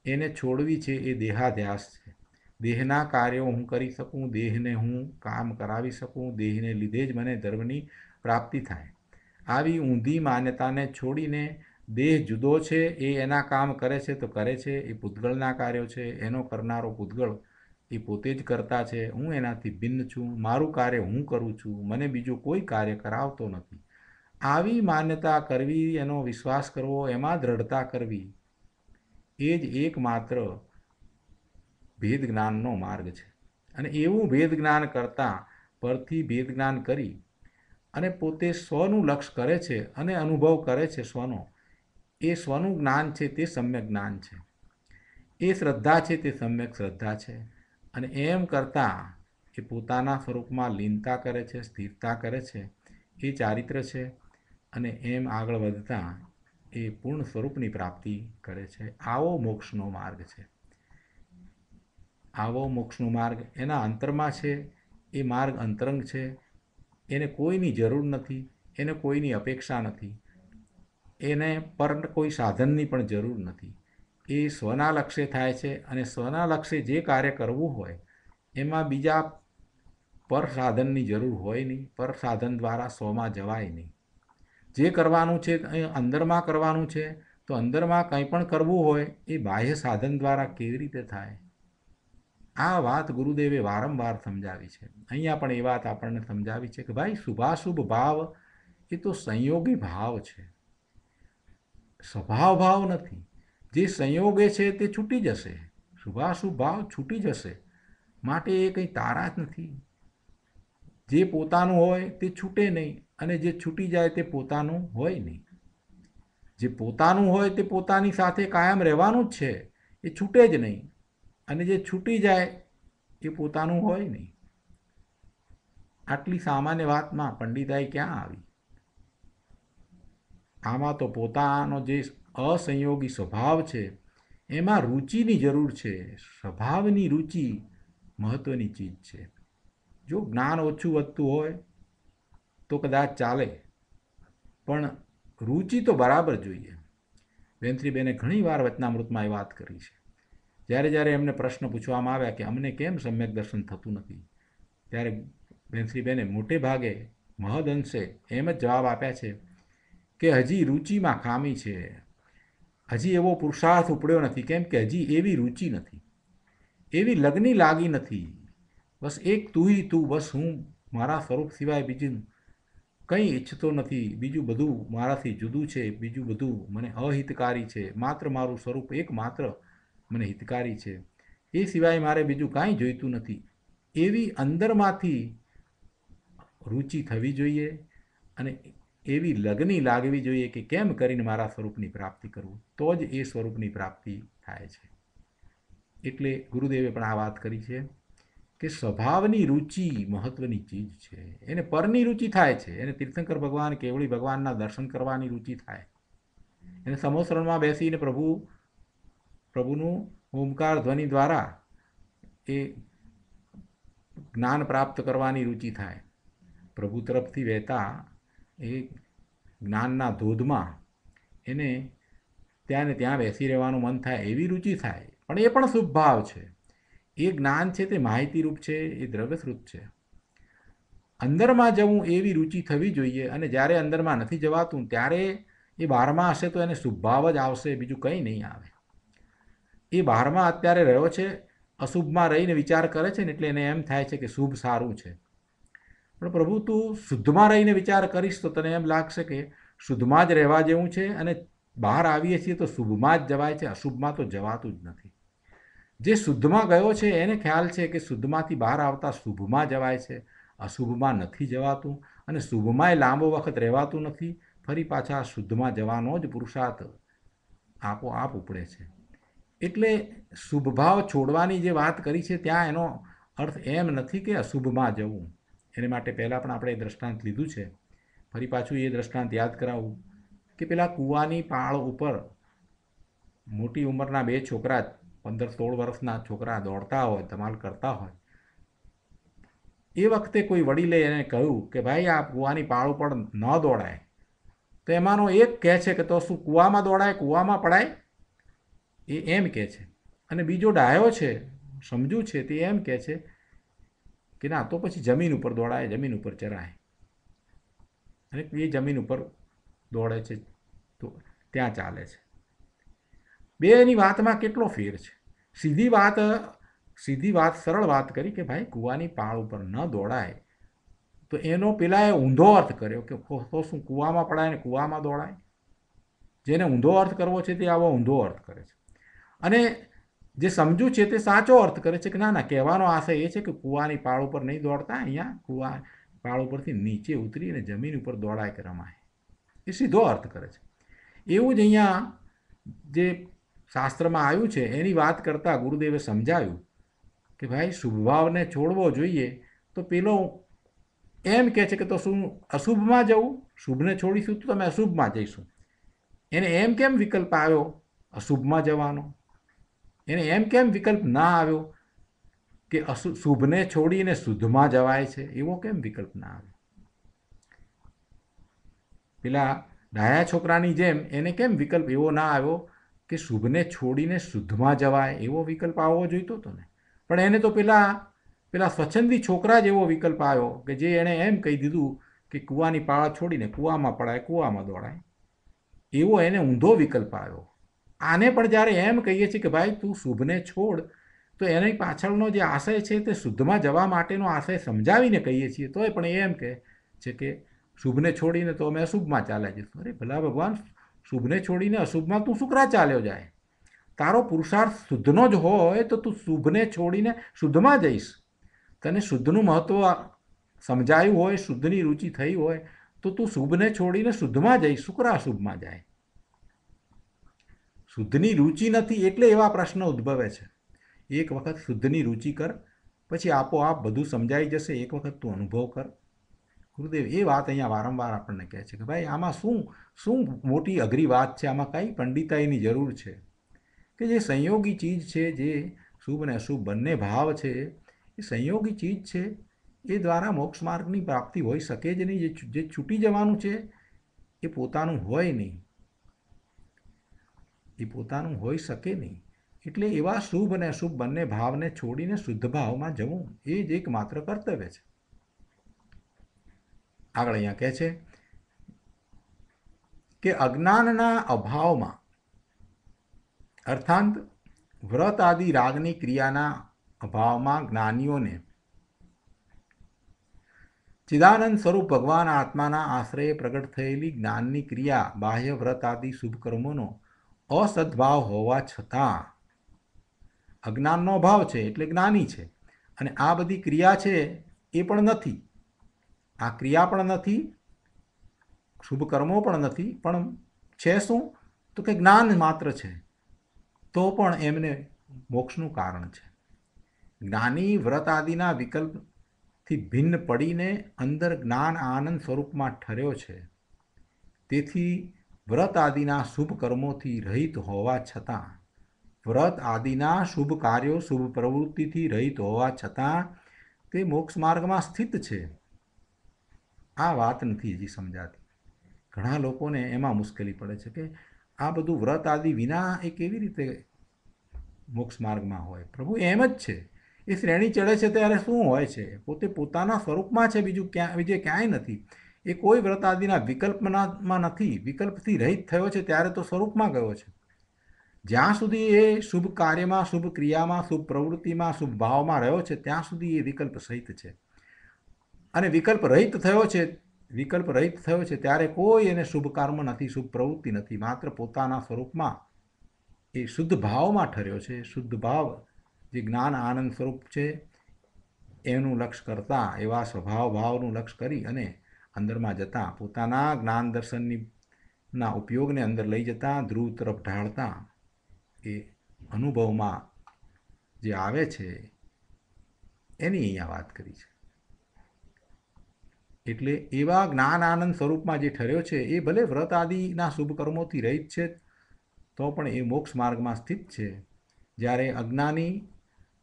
એને છોડવી છે. એ દેહાધ્યાસ છે. દેહના કાર્યો હું કરી શકું, દેહને હું કામ કરાવી શકું, દેહને લીધે જ મને ધર્મની પ્રાપ્તિ થાય, આવી ઊંધી માન્યતાને છોડીને દેહ જુદો છે, એ એના કામ કરે છે તો કરે છે, એ પૂતગળના કાર્યો છે, એનો કરનારો પૂતગળ એ પોતે જ કરતા છે, હું એનાથી ભિન્ન છું, મારું કાર્ય હું કરું છું, મને બીજું કોઈ કાર્ય કરાવતો નથી. આવી માન્યતા કરવી, એનો વિશ્વાસ કરવો, એમાં દ્રઢતા કરવી, એ જ એકમાત્ર ભેદ જ્ઞાનનો માર્ગ છે. અને એવું ભેદ જ્ઞાન કરતાં પરથી ભેદ જ્ઞાન કરી અને પોતે સ્વનું લક્ષ્ય કરે છે અને અનુભવ કરે છે સ્વનો, એ સ્વનું જ્ઞાન છે તે સમ્યક જ્ઞાન છે. એ શ્રદ્ધા છે તે સમ્યક શ્રદ્ધા છે. અને એમ કરતાં એ પોતાના સ્વરૂપમાં લીનતા કરે છે, સ્થિરતા કરે છે, એ ચારિત્ર છે. અને એમ આગળ વધતાં એ પૂર્ણ સ્વરૂપની પ્રાપ્તિ કરે છે. આવો મોક્ષનો માર્ગ છે. આવો મોક્ષનો માર્ગ એના અંતરમાં છે. એ માર્ગ અંતરંગ છે. એને કોઈની જરૂર નથી, એને કોઈની અપેક્ષા નથી, એને પર કોઈ સાધનની પણ જરૂર નથી. એ સ્વના લક્ષ્ય થાય છે અને સ્વના લક્ષ્યે જે કાર્ય કરવું હોય એમાં બીજા પર સાધનની જરૂર હોય નહીં. પર સાધન દ્વારા સ્વમાં જવાય નહીં. જે કરવાનું છે એ અંદરમાં કરવાનું છે, તો અંદરમાં કંઈ પણ કરવું હોય એ બાહ્ય સાધન દ્વારા કેવી રીતે થાય? આ વાત ગુરુદેવે વારંવાર સમજાવી છે. અહીંયા પણ એ વાત આપણને સમજાવી છે કે ભાઈ, શુભાશુભ ભાવ એ તો સંયોગી ભાવ છે, સ્વભાવ ભાવ નથી. જે સંયોગે છે તે છૂટી જશે. શુભાશુભ ભાવ છૂટી જશે, માટે એ કંઈ તારા જ નથી. જે પોતાનું હોય તે છૂટે નહીં, અને જે છૂટી જાય તે પોતાનું હોય નહીં. જે પોતાનું હોય તે પોતાની સાથે કાયમ રહેવાનું જ છે, એ છૂટે જ નહીં. અને જે છૂટી જાય એ પોતાનું હોય નહીં. આટલી સામાન્ય વાતમાં પંડિતાઈ ક્યાં આવી? આમાં તો પોતાનો જે અસંયોગી સ્વભાવ છે એમાં રુચિની જરૂર છે. સ્વભાવની રુચિ મહત્વની ચીજ છે. જો જ્ઞાન ઓછું વધતું હોય તો કદાચ ચાલે, પણ રુચિ તો બરાબર જોઈએ. વેન્ત્રીબેને ઘણીવાર વચનામૃતમાં એ વાત કરી છે. જ્યારે એમને પ્રશ્ન પૂછવામાં આવ્યા કે અમને કેમ સમ્યક દર્શન થતું નથી, ત્યારે વેન્ત્રીબેને મોટે ભાગે મહદઅંશે એમ જ જવાબ આપ્યા છે કે હજી રુચિમાં ખામી છે, હજી એવો પુરુષાર્થ ઉપડ્યો નથી. કેમ કે હજી એવી રુચિ નથી, એવી લગ્ની લાગી નથી. બસ એક તું ही તું, બસ હું મારા સ્વરૂપ સિવાય બીજું કંઈ ઈચ્છતો નથી. બીજું બધું મારાથી જુદું છે, બીજું બધું મને અહિતકારી છે. માત્ર મારું સ્વરૂપ એકમાત્ર મને હિતકારી છે. એ સિવાય મારે બીજું કાંઈ જોઈતું નથી. એવી અંદરમાંથી રુચિ થવી જોઈએ અને એવી લગની લાગવી જોઈએ કે કેમ કરીને મારા સ્વરૂપની પ્રાપ્તિ કરવું, તો જ એ સ્વરૂપની પ્રાપ્તિ થાય છે. એટલે ગુરુદેવે પણ આ વાત કરી છે કે સ્વભાવની રુચિ મહત્વની ચીજ છે. એને પરની રુચિ થાય છે. એને તીર્થંકર ભગવાન, કેવળી ભગવાનના દર્શન કરવાની રુચિ થાય. એને સમોસરણમાં બેસીને પ્રભુનું ઓમકાર ધ્વનિ દ્વારા એ જ્ઞાન પ્રાપ્ત કરવાની રુચિ થાય. પ્રભુ તરફથી વહેતા એ જ્ઞાનના ધોધમાં એને ત્યાં ને ત્યાં બેસી રહેવાનું મન થાય, એવી રુચિ થાય. પણ એ પણ શુભ ભાવ છે. એ જ્ઞાન છે તે માહિતી રૂપ છે, એ દ્રવ્યસ્વરૂપ છે. અંદરમાં જવું એવી રુચિ થવી જોઈએ. અને જ્યારે અંદરમાં નથી જવાતું ત્યારે એ બહારમાં હશે તો એને શુભ ભાવ જ આવશે, બીજું કંઈ નહીં આવે. એ બહારમાં અત્યારે રહ્યો છે, અશુભમાં રહીને વિચાર કરે છે ને એટલે એને એમ થાય છે કે શુભ સારું છે. પણ પ્રભુ, તું શુદ્ધમાં રહીને વિચાર કરીશ તો તને એમ લાગશે કે શુદ્ધમાં જ રહેવા જેવું છે, અને બહાર આવીએ છીએ તો શુભમાં જ જવાય છે, અશુભમાં તો જવાતું જ નથી. જે શુદ્ધમાં ગયો છે એને ખ્યાલ છે કે શુદ્ધમાંથી બહાર આવતા શુભમાં જવાય છે, અશુભમાં નથી જવાતું. અને શુભમાંય લાંબો વખત રહેવાતું નથી. ફરી પાછા શુદ્ધમાં જવાનો જ પુરુષાર્થ આપોઆપ ઉપડે છે. એટલે શુભભાવ છોડવાની જે વાત કરી છે ત્યાં એનો અર્થ એમ નથી કે અશુભમાં જવું. એને માટે પહેલાં પણ આપણે દ્રષ્ટાંત લીધું છે. ફરી પાછું એ દ્રષ્ટાંત યાદ કરાવું કે પેલા કૂવાની પાળ ઉપર મોટી ઉંમરના બે છોકરા 15-16 વર્ષના છોકરા દોડતા હોય, ધમાલ કરતા હોય. એ વખતે કોઈ વડીલે એને કહ્યું કે ભાઈ આ કૂવાની પાળ ઉપર ન દોડાય. તો એમાંનો એક કહે છે કે તો શું કૂવામાં દોડાય, કૂવામાં પડાય? એ એમ કહે છે. અને બીજો ડાયો છે, સમજુ છે, તે એમ કહે છે કે ના, તો પછી જમીન ઉપર દોડાય, જમીન ઉપર ચરાય. અને એ જમીન ઉપર દોડે છે તો ત્યાં ચાલે છે. બેની વાતમાં કેટલો ફેર છે. સીધી વાત સરળ વાત કરી કે ભાઈ કૂવાની પાળ ઉપર ન દોડાય, તો એનો પેલાએ ઊંધો અર્થ કર્યો કે તો શું કૂવામાં પડાય ને કૂવામાં દોડાય. જેને ઊંધો અર્થ કરવો છે તે આવો ઊંધો અર્થ કરે છે. અને જે સમજુ છે તે સાચો અર્થ કરે છે કે ના ના, કહેવાનો આશય એ છે કે કૂવાની પાળ ઉપર નહીં દોડતા, અહીંયા કૂવા પાળ ઉપરથી નીચે ઉતરી અને જમીન ઉપર દોડાય કે રમાય. એ સીધો અર્થ કરે છે. એવું જ અહીંયા જે શાસ્ત્રમાં આવ્યું છે એની વાત કરતાં ગુરુદેવે સમજાવ્યું કે ભાઈ શુભભાવને છોડવો જોઈએ. તો પેલો એમ કહે છે કે તો શું અશુભમાં જવું? શુભને છોડીશું તો તમે અશુભમાં જઈશું. એને એમ કેમ વિકલ્પ આવ્યો અશુભમાં જવાનો? એને એમ કેમ વિકલ્પ ના આવ્યો કે શુભને છોડીને શુદ્ધમાં જવાય છે? એવો કેમ વિકલ્પ ના આવ્યો? પેલા ડાયા છોકરાની જેમ એને કેમ વિકલ્પ એવો ના આવ્યો કે શુભને છોડીને શુદ્ધમાં જવાય? એવો વિકલ્પ આવવો જોઈતો હતો ને. પણ એને તો પેલા સ્વચ્છંદી છોકરા જેવો વિકલ્પ આવ્યો કે જે એણે એમ કહી દીધું કે કૂવાની પાળ છોડીને કૂવામાં પડાય, કૂવામાં દોડાય. એવો એને ઊંધો વિકલ્પ આવ્યો. આને પણ જ્યારે એમ કહીએ છીએ કે ભાઈ તું શુભને છોડ, તો એની પાછળનો જે આશય છે તે શુદ્ધમાં જવા માટેનો આશય સમજાવીને કહીએ છીએ. તોય પણ એમ કહે છે કે શુભને છોડીને તો અમે અશુભમાં ચાલ્યા જઈશું. અરે ભલા ભગવાન, શુભને છોડીને અશુભમાં તું શુક્રા ચાલ્યો જાય? તારો પુરુષાર્થ શુદ્ધનો જ હોય તો તું શુભને છોડીને શુદ્ધમાં જઈશ. તને શુદ્ધનું મહત્ત્વ સમજાયું હોય, શુદ્ધની રુચિ થઈ હોય, તો તું શુભને છોડીને શુદ્ધમાં જઈશ, શુક્રા અશુભમાં જાય? શુદ્ધની રુચિ નથી એટલે એવા પ્રશ્ન ઉદ્ભવે છે. એક વખત શુદ્ધની રુચિ કર, પછી આપોઆપ બધું સમજાઈ જશે. એક વખત તું અનુભવ કર. ગુરુદેવ એ વાત અહીંયા વારંવાર આપણને કહે છે કે ભાઈ આમાં શું મોટી અઘરી વાત છે? આમાં કઈ પંડિતાઈની જરૂર છે? કે જે સંયોગી ચીજ છે, જે શુભ અને અશુભ બંને ભાવ છે, એ સંયોગી ચીજ છે. એ દ્વારા મોક્ષ માર્ગની પ્રાપ્તિ હોઈ શકે જ નહીં. જે છૂટી જવાનું છે એ પોતાનું હોય નહીં, એ પોતાનું હોઈ શકે નહીં. એટલે એવા શુભ અને અશુભ બંને ભાવને છોડીને શુદ્ધ ભાવમાં જવું એ જ એકમાત્ર કર્તવ્ય છે. આગળ અહીંયા કહે છે કે અજ્ઞાનના અભાવમાં, અર્થાત વ્રત આદિ રાગની ક્રિયાના અભાવમાં જ્ઞાનીઓને ચિદાનંદ સ્વરૂપ ભગવાન આત્માના આશ્રયે પ્રગટ થયેલી જ્ઞાનની ક્રિયા બાહ્ય વ્રત આદિ શુભ કર્મોનો અસદભાવ હોવા છતાં, અજ્ઞાનનો અભાવ છે એટલે જ્ઞાની છે, અને આ બધી ક્રિયા છે એ પણ નથી. આ ક્રિયા પણ નથી, શુભ કર્મો પણ નથી, પણ છે શું? તો કે જ્ઞાન માત્ર છે. તો પણ એમને મોક્ષનું કારણ છે. જ્ઞાની વ્રત આદિના વિકલ્પથી ભિન્ન પડીને અંદર જ્ઞાન આનંદ સ્વરૂપમાં ઠર્યો છે. તેથી વ્રત આદિના શુભ કર્મોથી રહિત હોવા છતાં, વ્રત આદિના શુભ કાર્યો, શુભ પ્રવૃત્તિથી રહિત હોવા છતાં તે મોક્ષ માર્ગમાં સ્થિત છે. આ વાત નથી હજી સમજાતી. ઘણા લોકોને એમાં મુશ્કેલી પડે છે કે આ બધું વ્રત આદિ વિના એ કેવી રીતે મોક્ષ માર્ગમાં હોય? પ્રભુ એમ જ છે. એ શ્રેણી ચડે છે ત્યારે શું હોય છે? પોતે પોતાના સ્વરૂપમાં છે, બીજે ક્યાંય નથી. એ કોઈ વ્રત આદિના વિકલ્પમાં નથી. વિકલ્પથી રહિત થયો છે ત્યારે તો સ્વરૂપમાં ગયો છે. જ્યાં સુધી એ શુભ કાર્યમાં, શુભ ક્રિયામાં, શુભ પ્રવૃત્તિમાં, શુભ ભાવમાં રહ્યો છે ત્યાં સુધી એ વિકલ્પ સહિત છે. અને વિકલ્પ રહિત થયો છે ત્યારે કોઈ એને શુભ કર્મ નથી, શુભ પ્રવૃત્તિ નથી. માત્ર પોતાના સ્વરૂપમાં એ શુદ્ધ ભાવમાં ઠર્યો છે. શુદ્ધ ભાવ જે જ્ઞાન આનંદ સ્વરૂપ છે એનું લક્ષ્ય કરતા, એવા સ્વભાવ ભાવનું લક્ષ્ય કરી અને અંદરમાં જતાં પોતાના જ્ઞાન દર્શનની ના ઉપયોગને અંદર લઈ જતાં ધ્રુવ તરફ ઢાળતા એ અનુભવમાં જે આવે છે એની અહીંયા વાત કરી છે. એટલે એવા જ્ઞાન આનંદ સ્વરૂપમાં જે ઠર્યો છે એ ભલે વ્રત આદિના શુભ કર્મોથી રહિત છે તો પણ એ મોક્ષ માર્ગમાં સ્થિત છે. જ્યારે અજ્ઞાની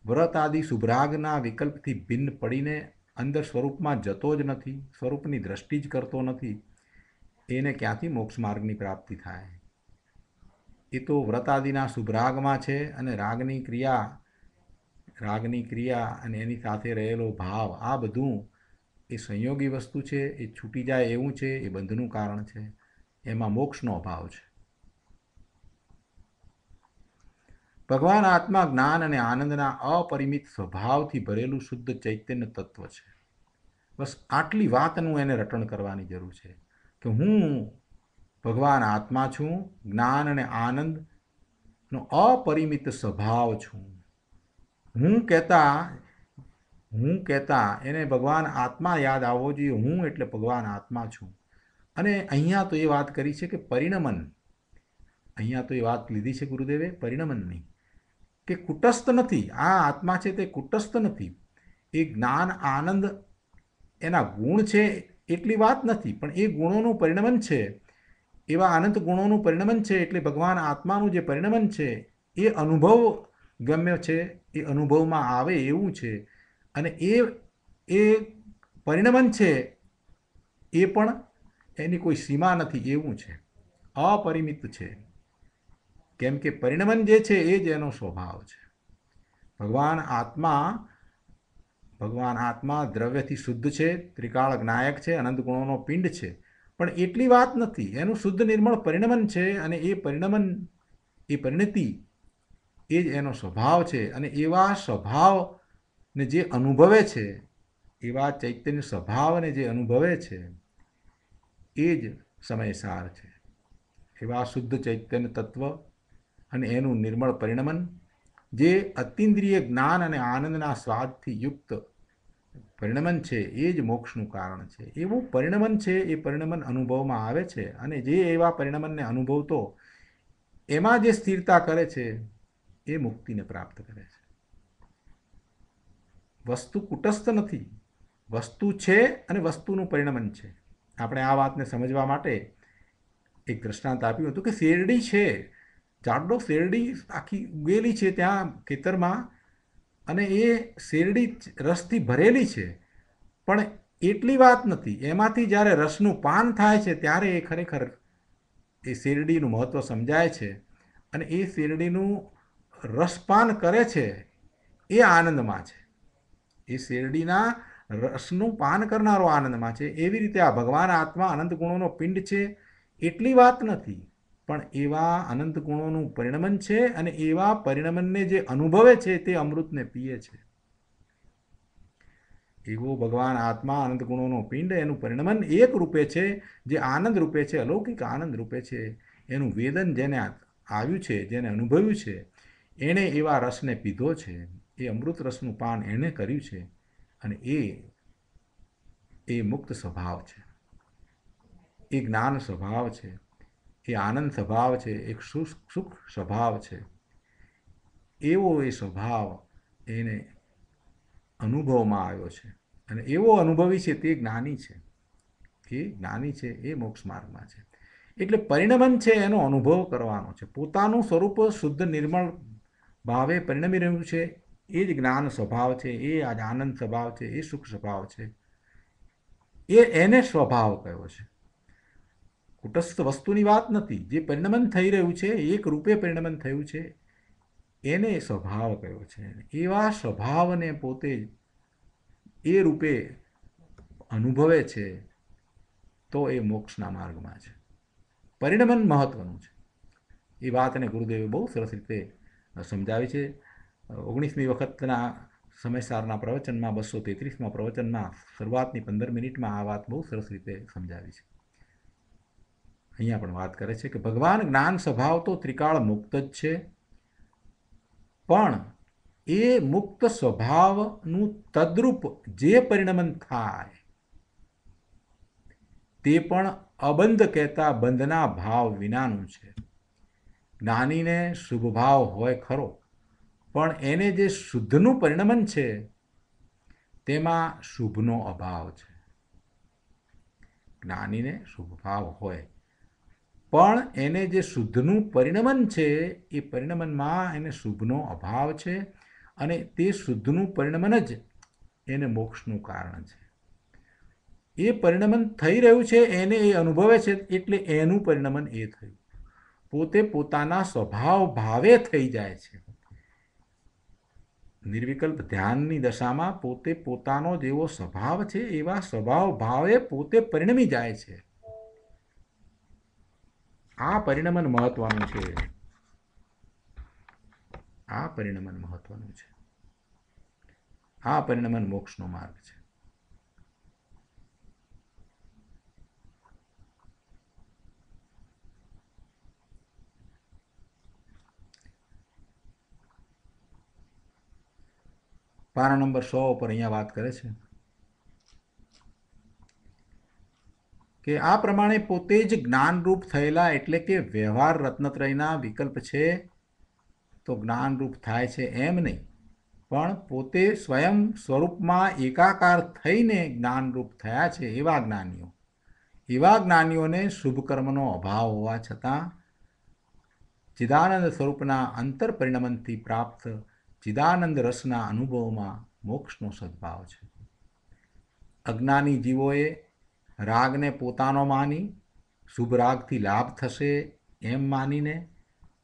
વ્રત આદિ શુભરાગના વિકલ્પથી ભિન્ન પડીને અંદર સ્વરૂપમાં જતો જ નથી, સ્વરૂપની દ્રષ્ટિ જ કરતો નથી, એને ક્યાંથી મોક્ષ માર્ગની પ્રાપ્તિ થાય? એ તો વ્રત આદિના શુભરાગમાં છે અને રાગની ક્રિયા અને એની સાથે રહેલો ભાવ આ બધું એ સંયોગી વસ્તુ છે, એ છૂટી જાય એવું છે, એ બંધનું કારણ છે, એમાં મોક્ષનો અભાવ છે. ભગવાન આત્મા જ્ઞાન અને આનંદના અપરિમિત સ્વભાવથી ભરેલું શુદ્ધ ચૈતન્ય તત્વ છે. બસ આટલી વાતનું એને રટણ કરવાની જરૂર છે કે હું ભગવાન આત્મા છું, જ્ઞાન અને આનંદનો અપરિમિત સ્વભાવ છું. હું કહેતા એને ભગવાન આત્મા યાદ આવવો જોઈએ. હું એટલે ભગવાન આત્મા છું. અને અહીંયા તો એ વાત કરી છે કે પરિણમન, અહીંયા તો એ વાત લીધી છે ગુરુદેવે પરિણમનની, કે કુટસ્થ નથી. આ આત્મા છે તે કુટસ્થ નથી. એ જ્ઞાન આનંદ એના ગુણ છે એટલી વાત નથી, પણ એ ગુણોનું પરિણમન છે, એવા અનંત ગુણોનું પરિણમન છે. એટલે ભગવાન આત્માનું જે પરિણમન છે એ અનુભવ ગમ્ય છે, એ અનુભવમાં આવે એવું છે. અને એ પરિણમન છે એ પણ એની કોઈ સીમા નથી એવું છે, અપરિમિત છે. કેમ કે પરિણમન જે છે એ જ એનો સ્વભાવ છે. ભગવાન આત્મા દ્રવ્યથી શુદ્ધ છે, ત્રિકાળ જ્ઞાયક છે, અનંત ગુણોનો પિંડ છે, પણ એટલી વાત નથી. એનું શુદ્ધ નિર્મળ પરિણમન છે અને એ પરિણતિ એ જ એનો સ્વભાવ છે. અને એવા સ્વભાવને જે અનુભવે છે, એવા ચૈતન્ય સ્વભાવને જે અનુભવે છે એ જ સમયસાર છે. એવા શુદ્ધ ચૈતન્ય તત્વ અને એનું નિર્મળ પરિણમન જે અતિન્દ્રિય જ્ઞાન અને આનંદના સ્વાદથી યુક્ત પરિણમન છે એ જ મોક્ષનું કારણ છે. એવું પરિણમન છે, એ પરિણમન અનુભવમાં આવે છે. અને જે એવા પરિણમનને અનુભવતો એમાં જે સ્થિરતા કરે છે એ મુક્તિને પ્રાપ્ત કરે છે. વસ્તુ કુટસ્થ નથી, વસ્તુ છે અને વસ્તુનું પરિણમન છે. આપણે આ વાતને સમજવા માટે એક દ્રષ્ટાંત આપ્યું હતું કે શેરડી છે, જાડો શેરડી આખી ઉગેલી છે ત્યાં ખેતરમાં, અને એ શેરડી રસથી ભરેલી છે, પણ એટલી વાત નથી. એમાંથી જ્યારે રસનું પાન થાય છે ત્યારે એ ખરેખર એ શેરડીનું મહત્ત્વ સમજાય છે. અને એ શેરડીનું રસપાન કરે છે એ આનંદમાં છે, એ શેરડીના રસનું પાન કરનારો આનંદમાં છે. એવી રીતે આ ભગવાન આત્મા અનંત ગુણોનો પિંડ છે એટલી વાત નથી, પણ એવા અનંત ગુણોનું પરિણમન છે. અને એવા પરિણમનને જે અનુભવે છે તે અમૃતને પીએ છે. એવો ભગવાન આત્મા અનંત ગુણોનો પિંડ, એનું પરિણમન એક રૂપે છે, જે આનંદ રૂપે છે, અલૌકિક આનંદ રૂપે છે. એનું વેદન જેને આવ્યું છે, જેને અનુભવ્યું છે, એણે એવા રસને પીધો છે. એ અમૃત રસનું પાન એણે કર્યું છે. અને એ મુક્ત સ્વભાવ છે, એ જ્ઞાન સ્વભાવ છે, એ આનંદ સ્વભાવ છે, એક સુખ સ્વભાવ છે. એવો એ સ્વભાવ એને અનુભવમાં આવ્યો છે. અને એવો અનુભવી છે તે જ્ઞાની છે. એ જ્ઞાની છે, એ મોક્ષ માર્ગમાં છે. એટલે પરિણમન છે એનો અનુભવ કરવાનો છે. પોતાનું સ્વરૂપ શુદ્ધ નિર્મળ ભાવે પરિણમી રહ્યું છે એ જ જ્ઞાન સ્વભાવ છે, એ આનંદ સ્વભાવ છે, એ સુખ સ્વભાવ છે. એને સ્વભાવ કયો છે. કુટસ્થ વસ્તુની વાત નથી. જે પરિણમન થઈ રહ્યું છે, એક રૂપે પરિણમન થયું છે, એને સ્વભાવ કયો છે. એવા સ્વભાવને પોતે એ રૂપે અનુભવે છે તો એ મોક્ષના માર્ગમાં છે. પરિણમન મહત્વનું છે. એ વાતને ગુરુદેવે બહુ સરસ રીતે સમજાવી છે. 19મી વખતના સમયસારના પ્રવચનમાં 233માં પ્રવચનમાં શરૂઆતની 15 મિનિટમાં આ વાત બહુ સરસ રીતે સમજાવી છે. અહીંયા પણ વાત કરે છે કે ભગવાન જ્ઞાન સ્વભાવ તો ત્રિકાળ મુક્ત જ છે, પણ એ મુક્ત સ્વભાવનું તદ્રૂપ જે પરિણમન થાય તે પણ અબંધ કહેતા બંધના ભાવ વિનાનું છે. જ્ઞાનીને શુભ ભાવ હોય ખરો, પણ એને જે શુદ્ધનું પરિણમન છે તેમાં શુભનો અભાવ છે. જ્ઞાનીને શુભ ભાવ હોય પણ એને જે શુદ્ધનું પરિણમન છે એ પરિણમનમાં એને શુભનો અભાવ છે, અને તે શુદ્ધનું પરિણમન જ એને મોક્ષનું કારણ છે. એ પરિણમન થઈ રહ્યું છે એને એ અનુભવે છે એટલે એનું પરિણમન એ થયું. પોતે પોતાના સ્વભાવ ભાવે થઈ જાય છે. નિર્વિકલ્પ ધ્યાનની દશામાં પોતે પોતાનો જેવો સ્વભાવ છે એવા સ્વભાવ ભાવે પોતે પરિણમી જાય છે. આ પરિણમન મહત્વનું છે. આ પરિણમન મહત્વનું છે. આ પરિણમન મોક્ષનો માર્ગ છે. પાના નંબર 100 પર અહીંયા વાત કરે છે કે આ પ્રમાણે પોતે જ જ્ઞાનરૂપ થયેલા એટલે કે વ્યવહાર રત્નત્રયના વિકલ્પ છે તો જ્ઞાનરૂપ થાય છે એમ નહીં, પણ પોતે સ્વયં સ્વરૂપમાં એકાકાર થઈને જ્ઞાનરૂપ થયા છે એવા જ્ઞાનીઓને શુભ કર્મનો અભાવ હોવા છતાં ચિદાનંદ સ્વરૂપના અંતર પરિણમનથી પ્રાપ્ત ચિદાનંદ રસના અનુભવમાં મોક્ષનો સદભાવ છે. અજ્ઞાની જીવોએ રાગને પોતાનો માની શુભ રાગથી લાભ થશે એમ માનીને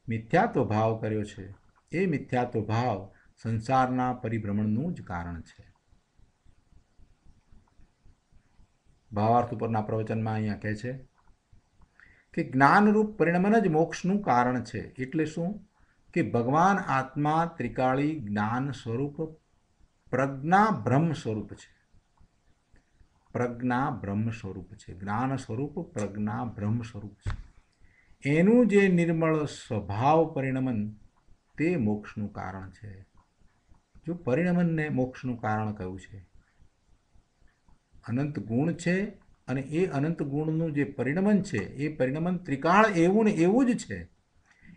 મિથ્યાત્વ ભાવ કર્યો છે. એ મિથ્યાત્વ ભાવ સંસારના પરિભ્રમણનું જ કારણ છે. ભાવાર્થ ઉપરના પ્રવચનમાં અહીંયા કહે છે કે જ્ઞાનરૂપ પરિણમન જ મોક્ષનું કારણ છે. એટલે શું કે ભગવાન આત્મા ત્રિકાળી જ્ઞાન સ્વરૂપ પ્રજ્ઞા બ્રહ્મ સ્વરૂપ છે. પ્રજ્ઞા બ્રહ્મ સ્વરૂપ છે. જ્ઞાન સ્વરૂપ પ્રજ્ઞા બ્રહ્મ સ્વરૂપ છે. એનું જે નિર્મળ સ્વભાવ પરિણમન તે મોક્ષનું કારણ છે. જો પરિણમનને મોક્ષનું કારણ કહ્યું છે, અનંત ગુણ છે અને એ અનંત ગુણનું જે પરિણમન છે એ પરિણમન ત્રિકાળ એવું ને એવું જ છે.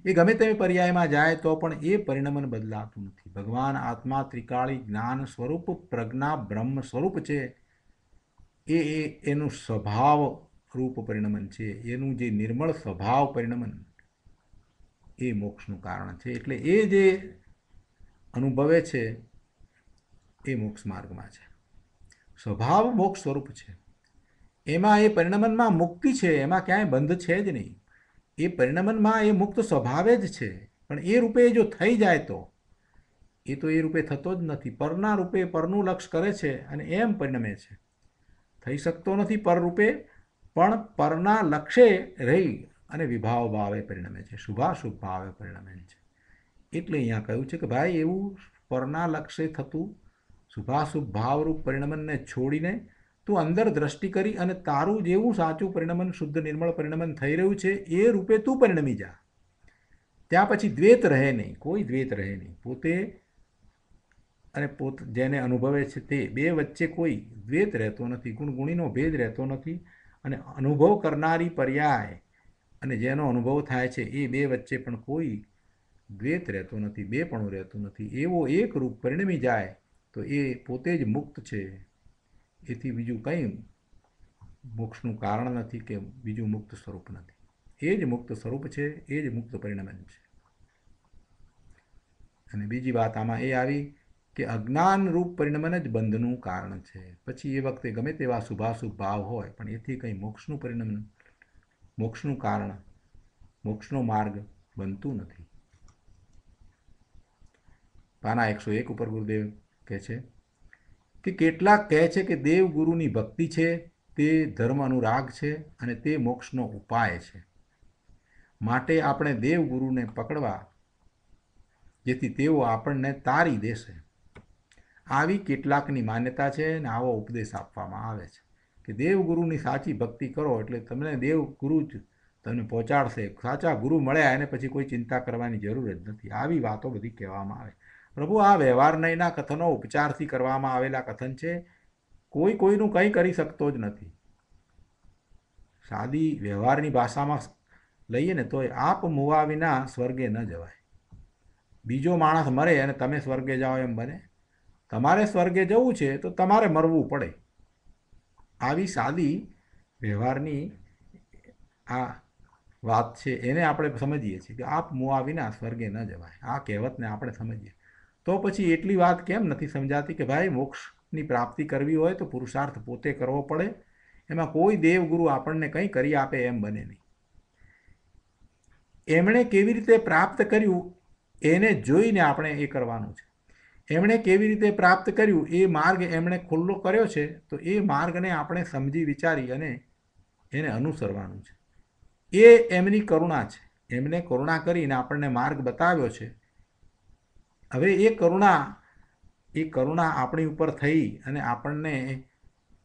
એ ગમે તે પર્યાયમાં જાય તો પણ એ પરિણમન બદલાતું નથી. ભગવાન આત્મા ત્રિકાળી જ્ઞાન સ્વરૂપ પ્રજ્ઞા બ્રહ્મ સ્વરૂપ છે. એનું સ્વભાવ રૂપ પરિણમન છે. એનું જે નિર્મળ સ્વભાવ પરિણમન એ મોક્ષનું કારણ છે. એટલે એ જે અનુભવે છે એ મોક્ષ માર્ગમાં છે. સ્વભાવ મોક્ષ સ્વરૂપ છે. એમાં એ પરિણમનમાં મુક્તિ છે, એમાં ક્યાંય બંધ છે જ નહીં. એ પરિણમનમાં એ મુક્ત સ્વભાવે જ છે. પણ એ રૂપે જો થઈ જાય તો એ રૂપે થતો જ નથી. પરના રૂપે પરનું લક્ષ કરે છે અને એમ પરિણમે છે. થઈ શકતો નથી પર રૂપે, પણ પરના લક્ષ્ય રહી અને વિભાવ ભાવે પરિણમે છે, શુભાશુભ ભાવે પરિણમે છે. એટલે અહીંયા કહ્યું છે કે ભાઈ એવું પરના લક્ષ્ય થતું શુભાશુભ ભાવરૂપ પરિણમનને છોડીને તું અંદર દ્રષ્ટિ કરી અને તારું જેવું સાચું પરિણમન શુદ્ધ નિર્મળ પરિણમન થઈ રહ્યું છે એ રૂપે તું પરિણમી જા. ત્યાં પછી દ્વૈત રહે નહીં, કોઈ દ્વૈત રહે નહીં. પોતે અને જેને અનુભવે છે તે બે વચ્ચે કોઈ દ્વૈત રહેતો નથી, ગુણગુણીનો ભેદ રહેતો નથી. અને અનુભવ કરનારી પર્યાય અને જેનો અનુભવ થાય છે એ બે વચ્ચે પણ કોઈ દ્વૈત રહેતો નથી, બેપણું રહેતું નથી. એવો એક રૂપ પરિણમી જાય તો એ પોતે જ મુક્ત છે. એથી બીજું કંઈ મોક્ષનું કારણ નથી કે બીજું મુક્ત સ્વરૂપ નથી. એ જ મુક્ત સ્વરૂપ છે, એ જ મુક્ત પરિણમન છે. અને બીજી વાત આમાં એ આવી કે અજ્ઞાન રૂપ પરિણમન જ બંધનું કારણ છે. પછી એ વખતે ગમે તેવા શુભાશુભ ભાવ હોય પણ એથી કંઈ મોક્ષનું પરિણમન, મોક્ષનું કારણ, મોક્ષનો માર્ગ બનતું નથી. પાના 101 ઉપર ગુરુદેવ કહે છે કે કેટલાક કહે છે કે દેવ ગુરુની ભક્તિ છે તે ધર્મ અનુરાગ છે અને તે મોક્ષનો ઉપાય છે. માટે આપણે દેવ ગુરુને પકડવા જેથી તેઓ આપણને તારી દેશે. આવી કેટલાકની માન્યતા છે અને આવો ઉપદેશ આપવામાં આવે છે કે દેવગુરુની સાચી ભક્તિ કરો એટલે તમને દેવગુરુ જ તમને પહોંચાડશે. સાચા ગુરુ મળ્યા એને પછી કોઈ ચિંતા કરવાની જરૂર જ નથી. આવી વાતો બધી કહેવામાં આવે. પ્રભુ આ વ્યવહાર નહીંના કથનો ઉપચારથી કરવામાં આવેલા કથન છે. કોઈ કોઈનું કંઈ કરી શકતો જ નથી. સાદી વ્યવહારની ભાષામાં લઈએ ને તો આપ મુવા વિના સ્વર્ગે ન જવાય. બીજો માણસ મરે અને તમે સ્વર્ગે જાઓ એમ બને? તમારે સ્વર્ગે જવું છે તો તમારે મરવું પડે. આવી સાદી વ્યવહારની આ વાત છે, એને આપણે સમજીએ છીએ કે આપ મુવા વિના સ્વર્ગે ન જવાય. આ કહેવતને આપણે સમજીએ તો પછી એટલી વાત કેમ નથી સમજાતી કે ભાઈ મોક્ષની પ્રાપ્તિ કરવી હોય તો પુરુષાર્થ પોતે કરવો પડે, એમાં કોઈ દેવગુરુ આપણને કંઈ કરી આપે એમ બને નહીં. એમણે કેવી રીતે પ્રાપ્ત કર્યું એને જોઈને આપણે એ કરવાનું છે. એમણે કેવી રીતે પ્રાપ્ત કર્યું એ માર્ગ એમણે ખુલ્લો કર્યો છે, તો એ માર્ગને આપણે સમજી વિચારી અને એને અનુસરવાનું છે. એ એમની કરુણા છે. એમને કરુણા કરીને આપણને માર્ગ બતાવ્યો છે. હવે એ કરુણા આપણી ઉપર થઈ અને આપણને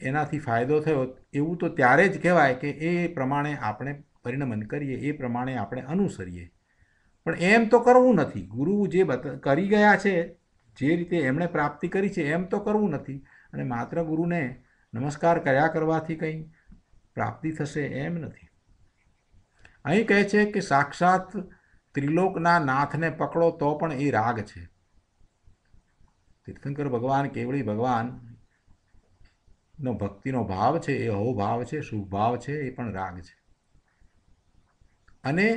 એનાથી ફાયદો થયો એવું તો ત્યારે જ કહેવાય કે એ પ્રમાણે આપણે પરિણમન કરીએ, એ પ્રમાણે આપણે અનુસરીએ. પણ એમ તો કરવું નથી. ગુરુ જે કરી ગયા છે, જે રીતે એમણે પ્રાપ્તિ કરી છે એમ તો કરવું નથી. અને માત્ર ગુરુને નમસ્કાર કર્યા કરવાથી કંઈ પ્રાપ્તિ થશે એમ નથી. અહીં કહે છે કે સાક્ષાત ત્રિલોકના નાથને પકડો તો પણ એ રાગ છે. તીર્થંકર ભગવાન, કેવળી ભગવાનનો ભક્તિનો ભાવ છે, એ અહોભાવ છે, શુભ ભાવ છે, એ પણ રાગ છે. અને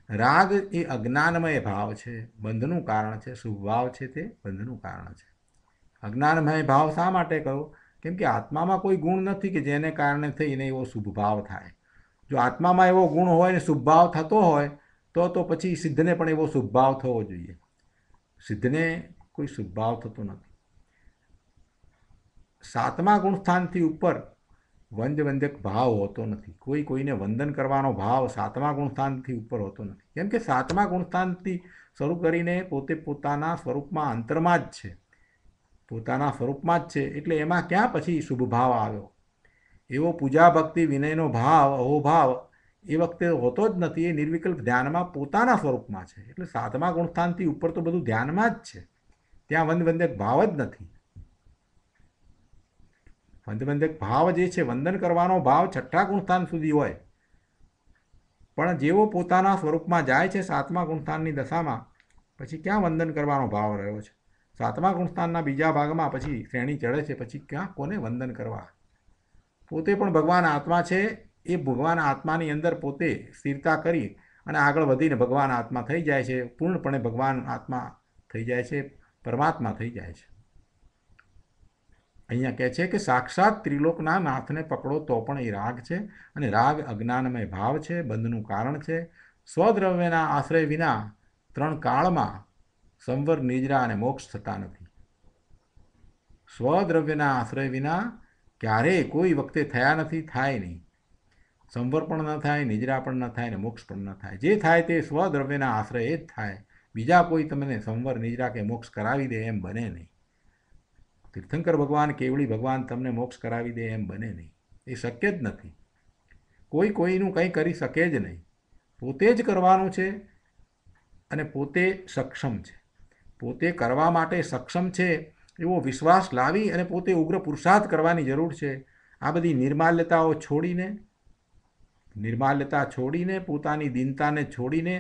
રાગ એ અજ્ઞાનમય ભાવ છે, બંધનું કારણ છે. શુભ ભાવ છે તે બંધનું કારણ છે. અજ્ઞાનમય ભાવ શા માટે કહો? કેમ કે આત્મામાં કોઈ ગુણ નથી કે જેને કારણે થઈને એવો શુભ ભાવ થાય. જો આત્મામાં એવો ગુણ હોય ને શુભ ભાવ થતો હોય તો પછી સિદ્ધને પણ એવો શુભ ભાવ થવો જોઈએ. સિદ્ધને કોઈ શુભ ભાવ થતો નથી. સાતમા ગુણસ્થાનથી ઉપર વંદવંદક ભાવ હોતો નથી. કોઈને વંદન કરવાનો ભાવ સાતમા ગુણસ્થાનથી ઉપર હોતો નથી. કેમ કે સાતમા ગુણસ્થાનથી શરૂ કરીને પોતે પોતાના સ્વરૂપમાં અંતરમાં જ છે, પોતાના સ્વરૂપમાં જ છે. એટલે એમાં ક્યાં પછી શુભ ભાવ આવ્યો? એવો પૂજા ભક્તિ વિનયનો ભાવ, અહોભાવ એ વખતે હોતો જ નથી. એ નિર્વિકલ્પ ધ્યાનમાં પોતાના સ્વરૂપમાં છે. એટલે સાતમા ગુણસ્થાનથી ઉપર તો બધું ધ્યાનમાં જ છે. ત્યાં વંદવંદક ભાવ જ નથી. વંદવંદક ભાવ જે છે, વંદન કરવાનો ભાવ છઠ્ઠા ગુણસ્થાન સુધી હોય, પણ જેવો પોતાના સ્વરૂપમાં જાય છે સાતમા ગુણસ્થાનની દશામાં, પછી ક્યાં વંદન કરવાનો ભાવ રહ્યો છે? સાતમા ગુણસ્થાનના બીજા ભાગમાં પછી શ્રેણી ચડે છે, પછી ક્યાં કોને વંદન કરવા? પોતે પણ ભગવાન આત્મા છે. એ ભગવાન આત્માની અંદર પોતે સ્થિરતા કરી અને આગળ વધીને ભગવાન આત્મા થઈ જાય છે. પૂર્ણપણે ભગવાન આત્મા થઈ જાય છે, પરમાત્મા થઈ જાય છે. અહીંયા કહે છે કે સાક્ષાત ત્રિલોકના નાથને પકડો તો પણ એ રાગ છે. અને રાગ અજ્ઞાનમય ભાવ છે, બંધનું કારણ છે. સ્વદ્રવ્યના આશ્રય વિના ત્રણ કાળમાં સંવર, નિદ્રા અને મોક્ષ થતા નથી. સ્વદ્રવ્યના આશ્રય વિના ક્યારેય કોઈ વખતે થયા નથી, થાય નહીં. સંવર પણ ન થાય, નિદ્રા પણ ન થાય, ને મોક્ષ પણ ન થાય. જે થાય તે સ્વદ્રવ્યના આશ્રય જ થાય. બીજા કોઈ તમને સંવર, નિદ્રા કે મોક્ષ કરાવી દે એમ બને નહીં. તીર્થંકર ભગવાન, કેવળી ભગવાન તમને મોક્ષ કરાવી દે એમ બને નહીં. એ શક્ય જ નથી. કોઈનું કંઈ કરી શકે જ નહીં. પોતે જ કરવાનું છે અને પોતે સક્ષમ છે. પોતે કરવા માટે સક્ષમ છે એવો વિશ્વાસ લાવી અને પોતે ઉગ્ર પુરુષાર્થ કરવાની જરૂર છે. આ બધી નિર્માલ્યતા છોડીને, પોતાની દીનતાને છોડીને,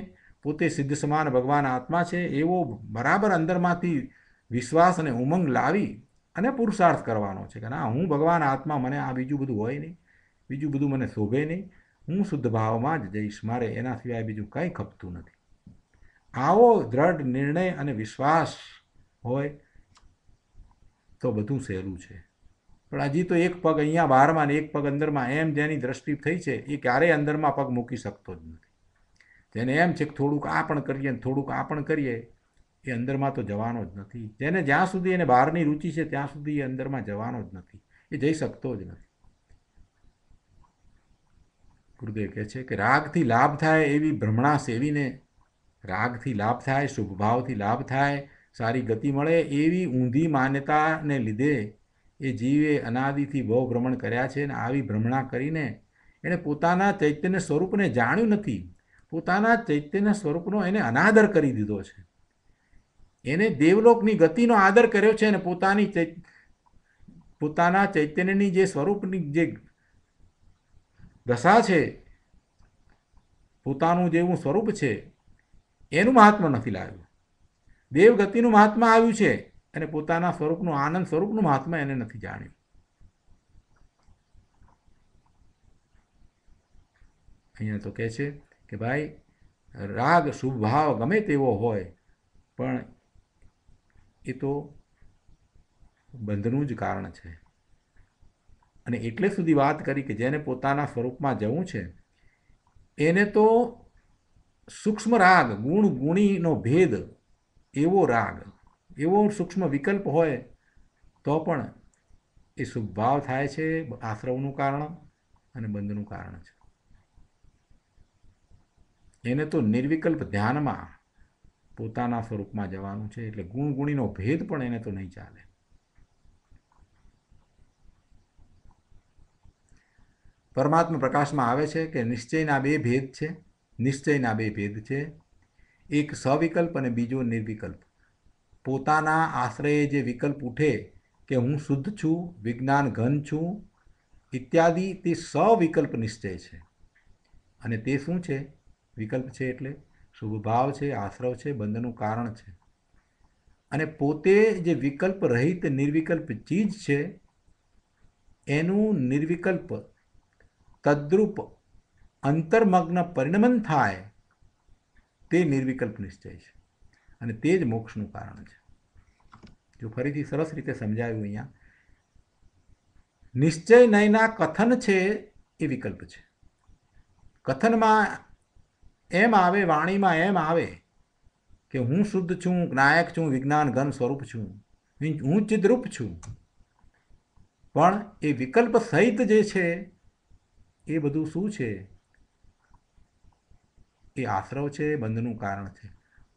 પોતે સિદ્ધ સમાન ભગવાન આત્મા છે એવો બરાબર અંદરમાંથી વિશ્વાસ અને ઉમંગ લાવી અને પુરુષાર્થ કરવાનો છે કે ના, હું ભગવાન આત્મા, મને આ બીજું બધું હોય નહીં, બીજું બધું મને શોભે નહીં, હું શુદ્ધ ભાવમાં જ જઈશ, મારે એના સિવાય બીજું કંઈ ખપતું નથી. આવો દ્રઢ નિર્ણય અને વિશ્વાસ હોય તો બધું સહેલું છે. પણ હજી તો એક પગ અહીંયા બહારમાં ને એક પગ અંદરમાં, એમ જેની દ્રષ્ટિ થઈ છે એ ક્યારેય અંદરમાં પગ મૂકી શકતો જ નથી. જેને એમ છે કે થોડુંક આ પણ કરીએ ને થોડુંક આ પણ કરીએ, એ અંદરમાં તો જવાનો જ નથી. જેને જ્યાં સુધી એને બહારની રુચિ છે ત્યાં સુધી એ અંદરમાં જવાનો જ નથી, એ જઈ શકતો જ નથી. ગુરુદેવ કહે છે કે રાગથી લાભ થાય એવી ભ્રમણા સેવીને, રાગથી લાભ થાય, શુભ ભાવથી લાભ થાય, સારી ગતિ મળે એવી ઊંધી માન્યતાને લીધે એ જીવે અનાદિથી બહુ ભ્રમણ કર્યા છે. અને આવી ભ્રમણા કરીને એણે પોતાના ચૈતન્ય સ્વરૂપને જાણ્યું નથી. પોતાના ચૈતન્ય સ્વરૂપનો એને અનાદર કરી દીધો છે. એને દેવલોકની ગતિનો આદર કર્યો છે અને પોતાના ચૈતન્યની જે સ્વરૂપની જે દશા છે, પોતાનું જેવું સ્વરૂપ છે એનું મહાત્મા નથી લાવ્યું. દેવગતિનું મહાત્મા આવ્યું છે અને પોતાના સ્વરૂપનું, આનંદ સ્વરૂપનું મહાત્મા એને નથી જાણ્યું. અહીંયા તો કહે છે કે ભાઈ, રાગ શુભ ભાવ ગમે તેવો હોય પણ એ તો બંધનું જ કારણ છે. અને એટલે સુધી વાત કરી કે જેને પોતાના સ્વરૂપમાં જવું છે એને તો સૂક્ષ્મ રાગ, ગુણ ગુણીનો ભેદ, એવો રાગ, એવો સૂક્ષ્મ વિકલ્પ હોય તો પણ એ શુભ ભાવ થાય છે, આશ્રવનું કારણ અને બંધનું કારણ છે. એને તો નિર્વિકલ્પ ધ્યાનમાં પોતાના સ્વરૂપમાં જવાનું છે, એટલે ગુણ ગુણીનો ભેદ પણ એને તો નહીં ચાલે. પરમાત્મા પ્રકાશમાં આવે છે કે નિશ્ચયના બે ભેદ છે. નિશ્ચયના બે ભેદ છે, એક સવિકલ્પ અને બીજો નિર્વિકલ્પ. પોતાના આશ્રયે જે વિકલ્પ ઉઠે કે હું શુદ્ધ છું, વિજ્ઞાન ઘન છું ઇત્યાદિ, તે સવિકલ્પ નિશ્ચય છે. અને તે શું છે? વિકલ્પ છે એટલે શુભ ભાવ છે, આશ્રવ છે, બંધનું કારણ છે. અને પોતે જે વિકલ્પ રહિત નિર્વિકલ્પ ચીજ છે એનું નિર્વિકલ્પ તદ્રુપ અંતર્મગ્ન પરિણમન થાય તે નિર્વિકલ્પ નિશ્ચય છે અને તે જ મોક્ષનું કારણ છે. જો ફરીથી સરસ રીતે સમજાવ્યું અહીંયા, નિશ્ચય નયના કથન છે એ વિકલ્પ છે. કથનમાં એમ આવે, વાણીમાં એમ આવે કે હું શુદ્ધ છું, નાયક છું, વિજ્ઞાન ઘન સ્વરૂપ છું, હું ચિદ્રૂપ છું. પણ એ વિકલ્પ સહિત જે છે એ બધું શું છે? એ આશ્રવ છે, બંધનું કારણ છે.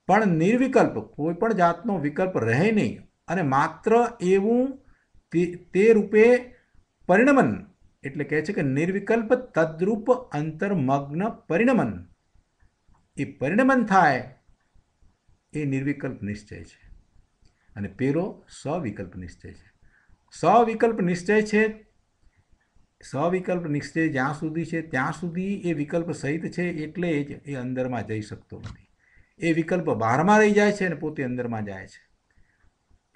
પણ નિર્વિકલ્પ, કોઈ પણ જાતનો વિકલ્પ રહે નહીં અને માત્ર એવું તે રૂપે પરિણમન, એટલે કહે છે કે નિર્વિકલ્પ તદ્રૂપ અંતર્મગ્ન પરિણમન, એ પરિણમન થાય એ નિર્વિકલ્પ નિશ્ચય છે. અને પેલો સવિકલ્પ નિશ્ચય છે. સવિકલ્પ નિશ્ચય છે, સવિકલ્પ નિશ્ચય જ્યાં સુધી છે ત્યાં સુધી એ વિકલ્પ સહિત છે, એટલે જ એ અંદરમાં જઈ શકતો નથી. એ વિકલ્પ બહારમાં રહી જાય છે અને પોતે અંદરમાં જાય છે.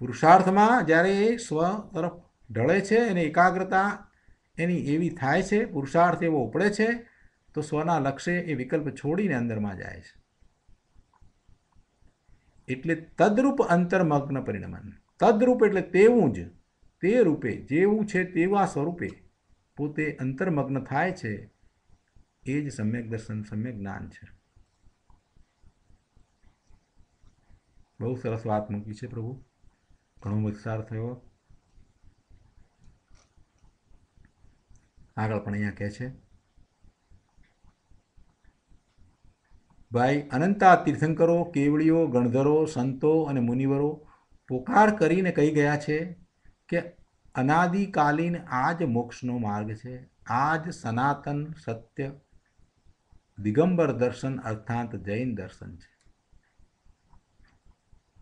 પુરુષાર્થમાં જ્યારે એ સ્વ તરફ ઢળે છે અને એકાગ્રતા એની એવી થાય છે, પુરુષાર્થ એવો ઉપડે છે, તો સ્વના લક્ષ્ય એ વિકલ્પ છોડીને અંદરમાં જાય છે. એટલે તદ્રૂપ અંતર્મગ્ન પરિણમન. તદ્રૂપ એટલે તેવું જ, તે રૂપે, જેવું છે તેવા સ્વરૂપે પોતે અંતર્મગ્ન થાય છે, એ જ સમ્યક દર્શન, સમ્યક જ્ઞાન છે. બહુ સરસ વાત મૂકી છે પ્રભુ, ઘણો વિસ્તાર થયો. આગળ પણ અહીંયા કહે છે, ભાઈ અનંતા તીર્થંકરો, કેવડીઓ, ગણધરો, સંતો અને મુનિવરો પોકાર કરીને કહી ગયા છે કે અનાદિકાલીન આ જ મોક્ષનો માર્ગ છે, આ જ સનાતન સત્ય દિગંબર દર્શન અર્થાત જૈન દર્શન છે.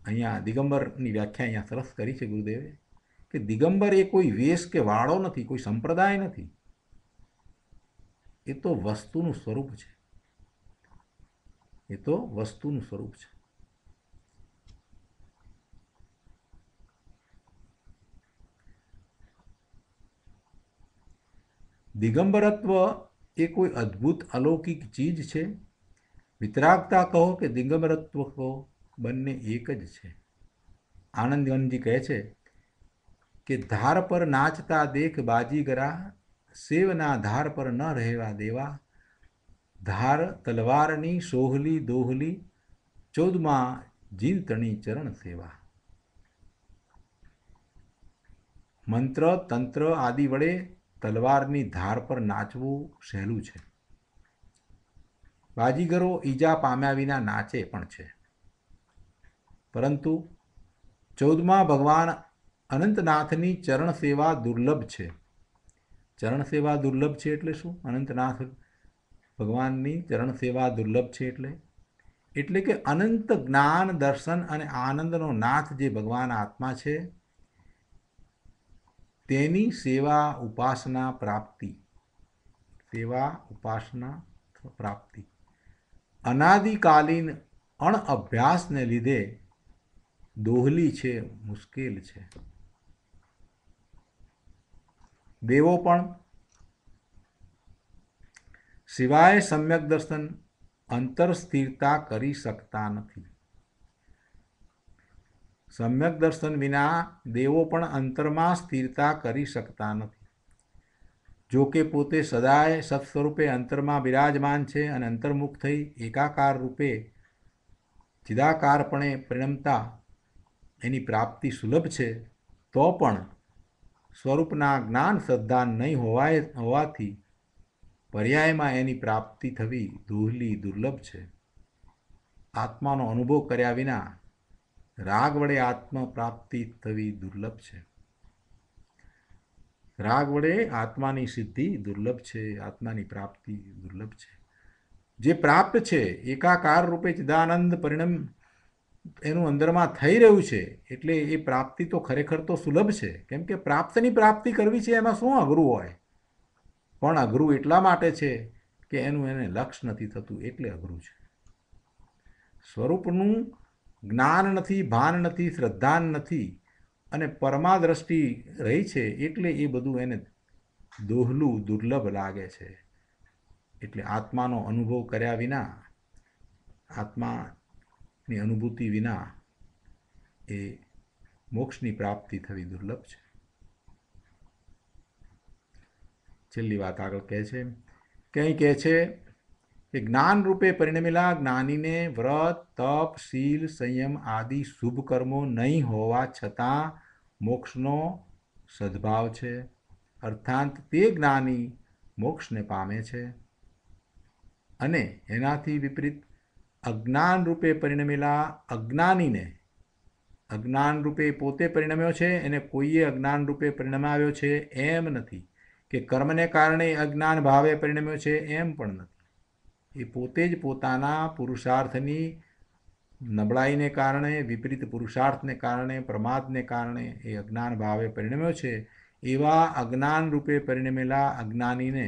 અહીંયા દિગંબરની વ્યાખ્યા અહીંયા સરસ કરી છે ગુરુદેવે કે દિગંબર એ કોઈ વેશ કે વાળો નથી, કોઈ સંપ્રદાય નથી, એ તો વસ્તુનું સ્વરૂપ છે. એ તો વસ્તુનું સ્વરૂપ છે. દિગંબરત્વ એ કોઈ અદ્ભુત અલૌકિક ચીજ છે. વિતરાગતા કહો કે દિગંબરત્વ કહો, બંને એક જ છે. આનંદગંજી કહે છે કે ધાર પર નાચતા દેખ બાજીગરા, સેવના ધાર પર ન રહેવા દેવા, ધાર તલવારની સોહલી દોહલી, 14માં જીનતણી ચરણ સેવા. મંત્ર તંત્ર આદિ વડે તલવારની ધાર પર નાચવું સહેલું છે. બાજીગરો ઈજા પામ્યા વિના નાચે પણ છે. પરંતુ 14માં ભગવાન અનંતનાથની ચરણ સેવા દુર્લભ છે. ચરણ સેવા દુર્લભ છે એટલે શું? અનંતનાથ ભગવાનની ચરણ સેવા દુર્લભ છે એટલે કે અનંત જ્ઞાન, દર્શન અને આનંદનો નાથ જે ભગવાન આત્મા છે તેની સેવા, ઉપાસના, પ્રાપ્તિ સેવા ઉપાસના પ્રાપ્તિ. અનાદિકાલીન અણઅભ્યાસને લીધે દોહલી છે, મુશ્કેલ છે. દેવો પણ સિવાય સમ્યક દર્શન અંતર સ્થિરતા કરી શકતા નથી. સમ્યક દર્શન વિના દેવો પણ અંતરમાં સ્થિરતા કરી શકતા નથી. જો કે પોતે સદાય સત સ્વરૂપે અંતરમાં બિરાજમાન છે અને અંતર્મુખ થઈ એકાકાર રૂપે ચિદાકારપણે પરિણમતા એની પ્રાપ્તિ સુલભ છે, તો પણ સ્વરૂપના જ્ઞાન શ્રદ્ધા નહીં હોવાથી પર્યાયમાં એની પ્રાપ્તિ થવી દોહલી દુર્લભ છે. આત્માનો અનુભવ કર્યા વિના રાગ વડે આત્મ પ્રાપ્તિ થવી દુર્લભ છે. રાગ વડે આત્માની સિદ્ધિ દુર્લભ છે, આત્માની પ્રાપ્તિ દુર્લભ છે. જે પ્રાપ્ત છે એકાકાર રૂપે ચિદાનંદ પરિણમ એનું અંદરમાં થઈ રહ્યું છે, એટલે એ પ્રાપ્તિ તો ખરેખર તો સુલભ છે. કેમ કે પ્રાપ્તની પ્રાપ્તિ કરવી છે એમાં શું અઘરું હોય? પણ અઘરું એટલા માટે છે કે એનું એને લક્ષ નથી થતું, એટલે અઘરું છે. સ્વરૂપનું જ્ઞાન નથી, ભાન નથી, શ્રદ્ધાન નથી અને પરમાદ્રષ્ટિ રહી છે, એટલે એ બધું એને દોહલું દુર્લભ લાગે છે. એટલે આત્માનો અનુભવ કર્યા વિના, આત્માની અનુભૂતિ વિના એ મોક્ષની પ્રાપ્તિ થવી દુર્લભ છે. છેલ્લી વાત આગળ કહે છે કે અહીં કહે છે કે જ્ઞાન રૂપે પરિણમેલા જ્ઞાનીને વ્રત, તપ, શીલ, સંયમ આદિ શુભ કર્મો નહીં હોવા છતાં મોક્ષનો સદ્ભાવ છે. અર્થાત તે જ્ઞાની મોક્ષને પામે છે અને એનાથી વિપરીત અજ્ઞાન રૂપે પરિણમેલા અજ્ઞાનીને, અજ્ઞાન રૂપે પોતે પરિણમ્યો છે એને કોઈએ અજ્ઞાન રૂપે પરિણમાવ્યો છે એમ નથી, કે કર્મને કારણે અજ્ઞાન ભાવે પરિણમ્યો છે એમ પણ નથી. એ પોતે જ પોતાના પુરુષાર્થની નબળાઈને કારણે, વિપરીત પુરુષાર્થને કારણે, પ્રમાદને કારણે એ અજ્ઞાન ભાવે પરિણમ્યો છે. એવા અજ્ઞાન રૂપે પરિણમેલા અજ્ઞાનીને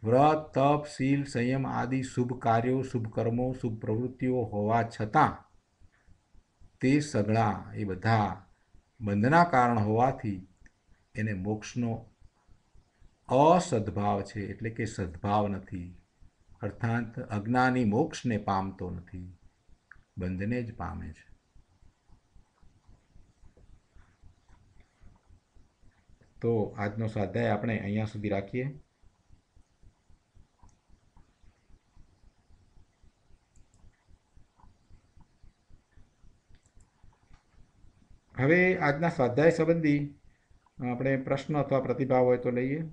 વ્રત, તપ, શીલ, સંયમ આદિ શુભ કાર્યો, શુભ કર્મો, શુભ પ્રવૃત્તિઓ હોવા છતાં તે સગળા એ બધા બંધના કારણ હોવાથી એને મોક્ષનો અસદ્ભાવ છે, એટલે કે સદ્ભાવ નથી. અર્થાત અજ્ઞાની મોક્ષને પામતો નથી, બંધને જ પામે છે. તો આજનો સ્વાધ્યાય આપણે અહીંયા સુધી રાખીએ. હવે આજના સ્વાધ્યાય સંબંધી આપણે પ્રશ્ન અથવા પ્રતિભાવ હોય તો લઈએ.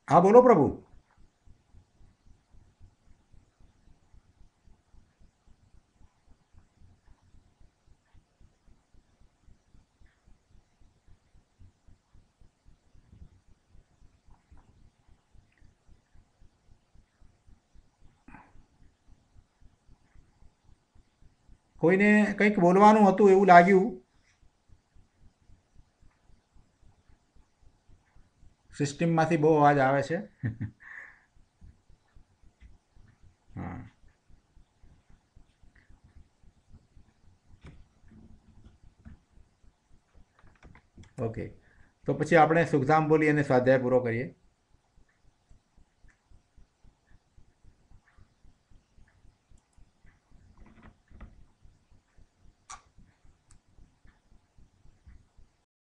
હા, બોલો પ્રભુ. કોઈને કંઈક બોલવાનું હતું એવું લાગ્યું. સિસ્ટમમાંથી બહુ અવાજ આવે છે. હા, ઓકે. તો પછી આપણે સુખધામ બોલી અને સ્વાધ્યાય પૂરો કરીએ.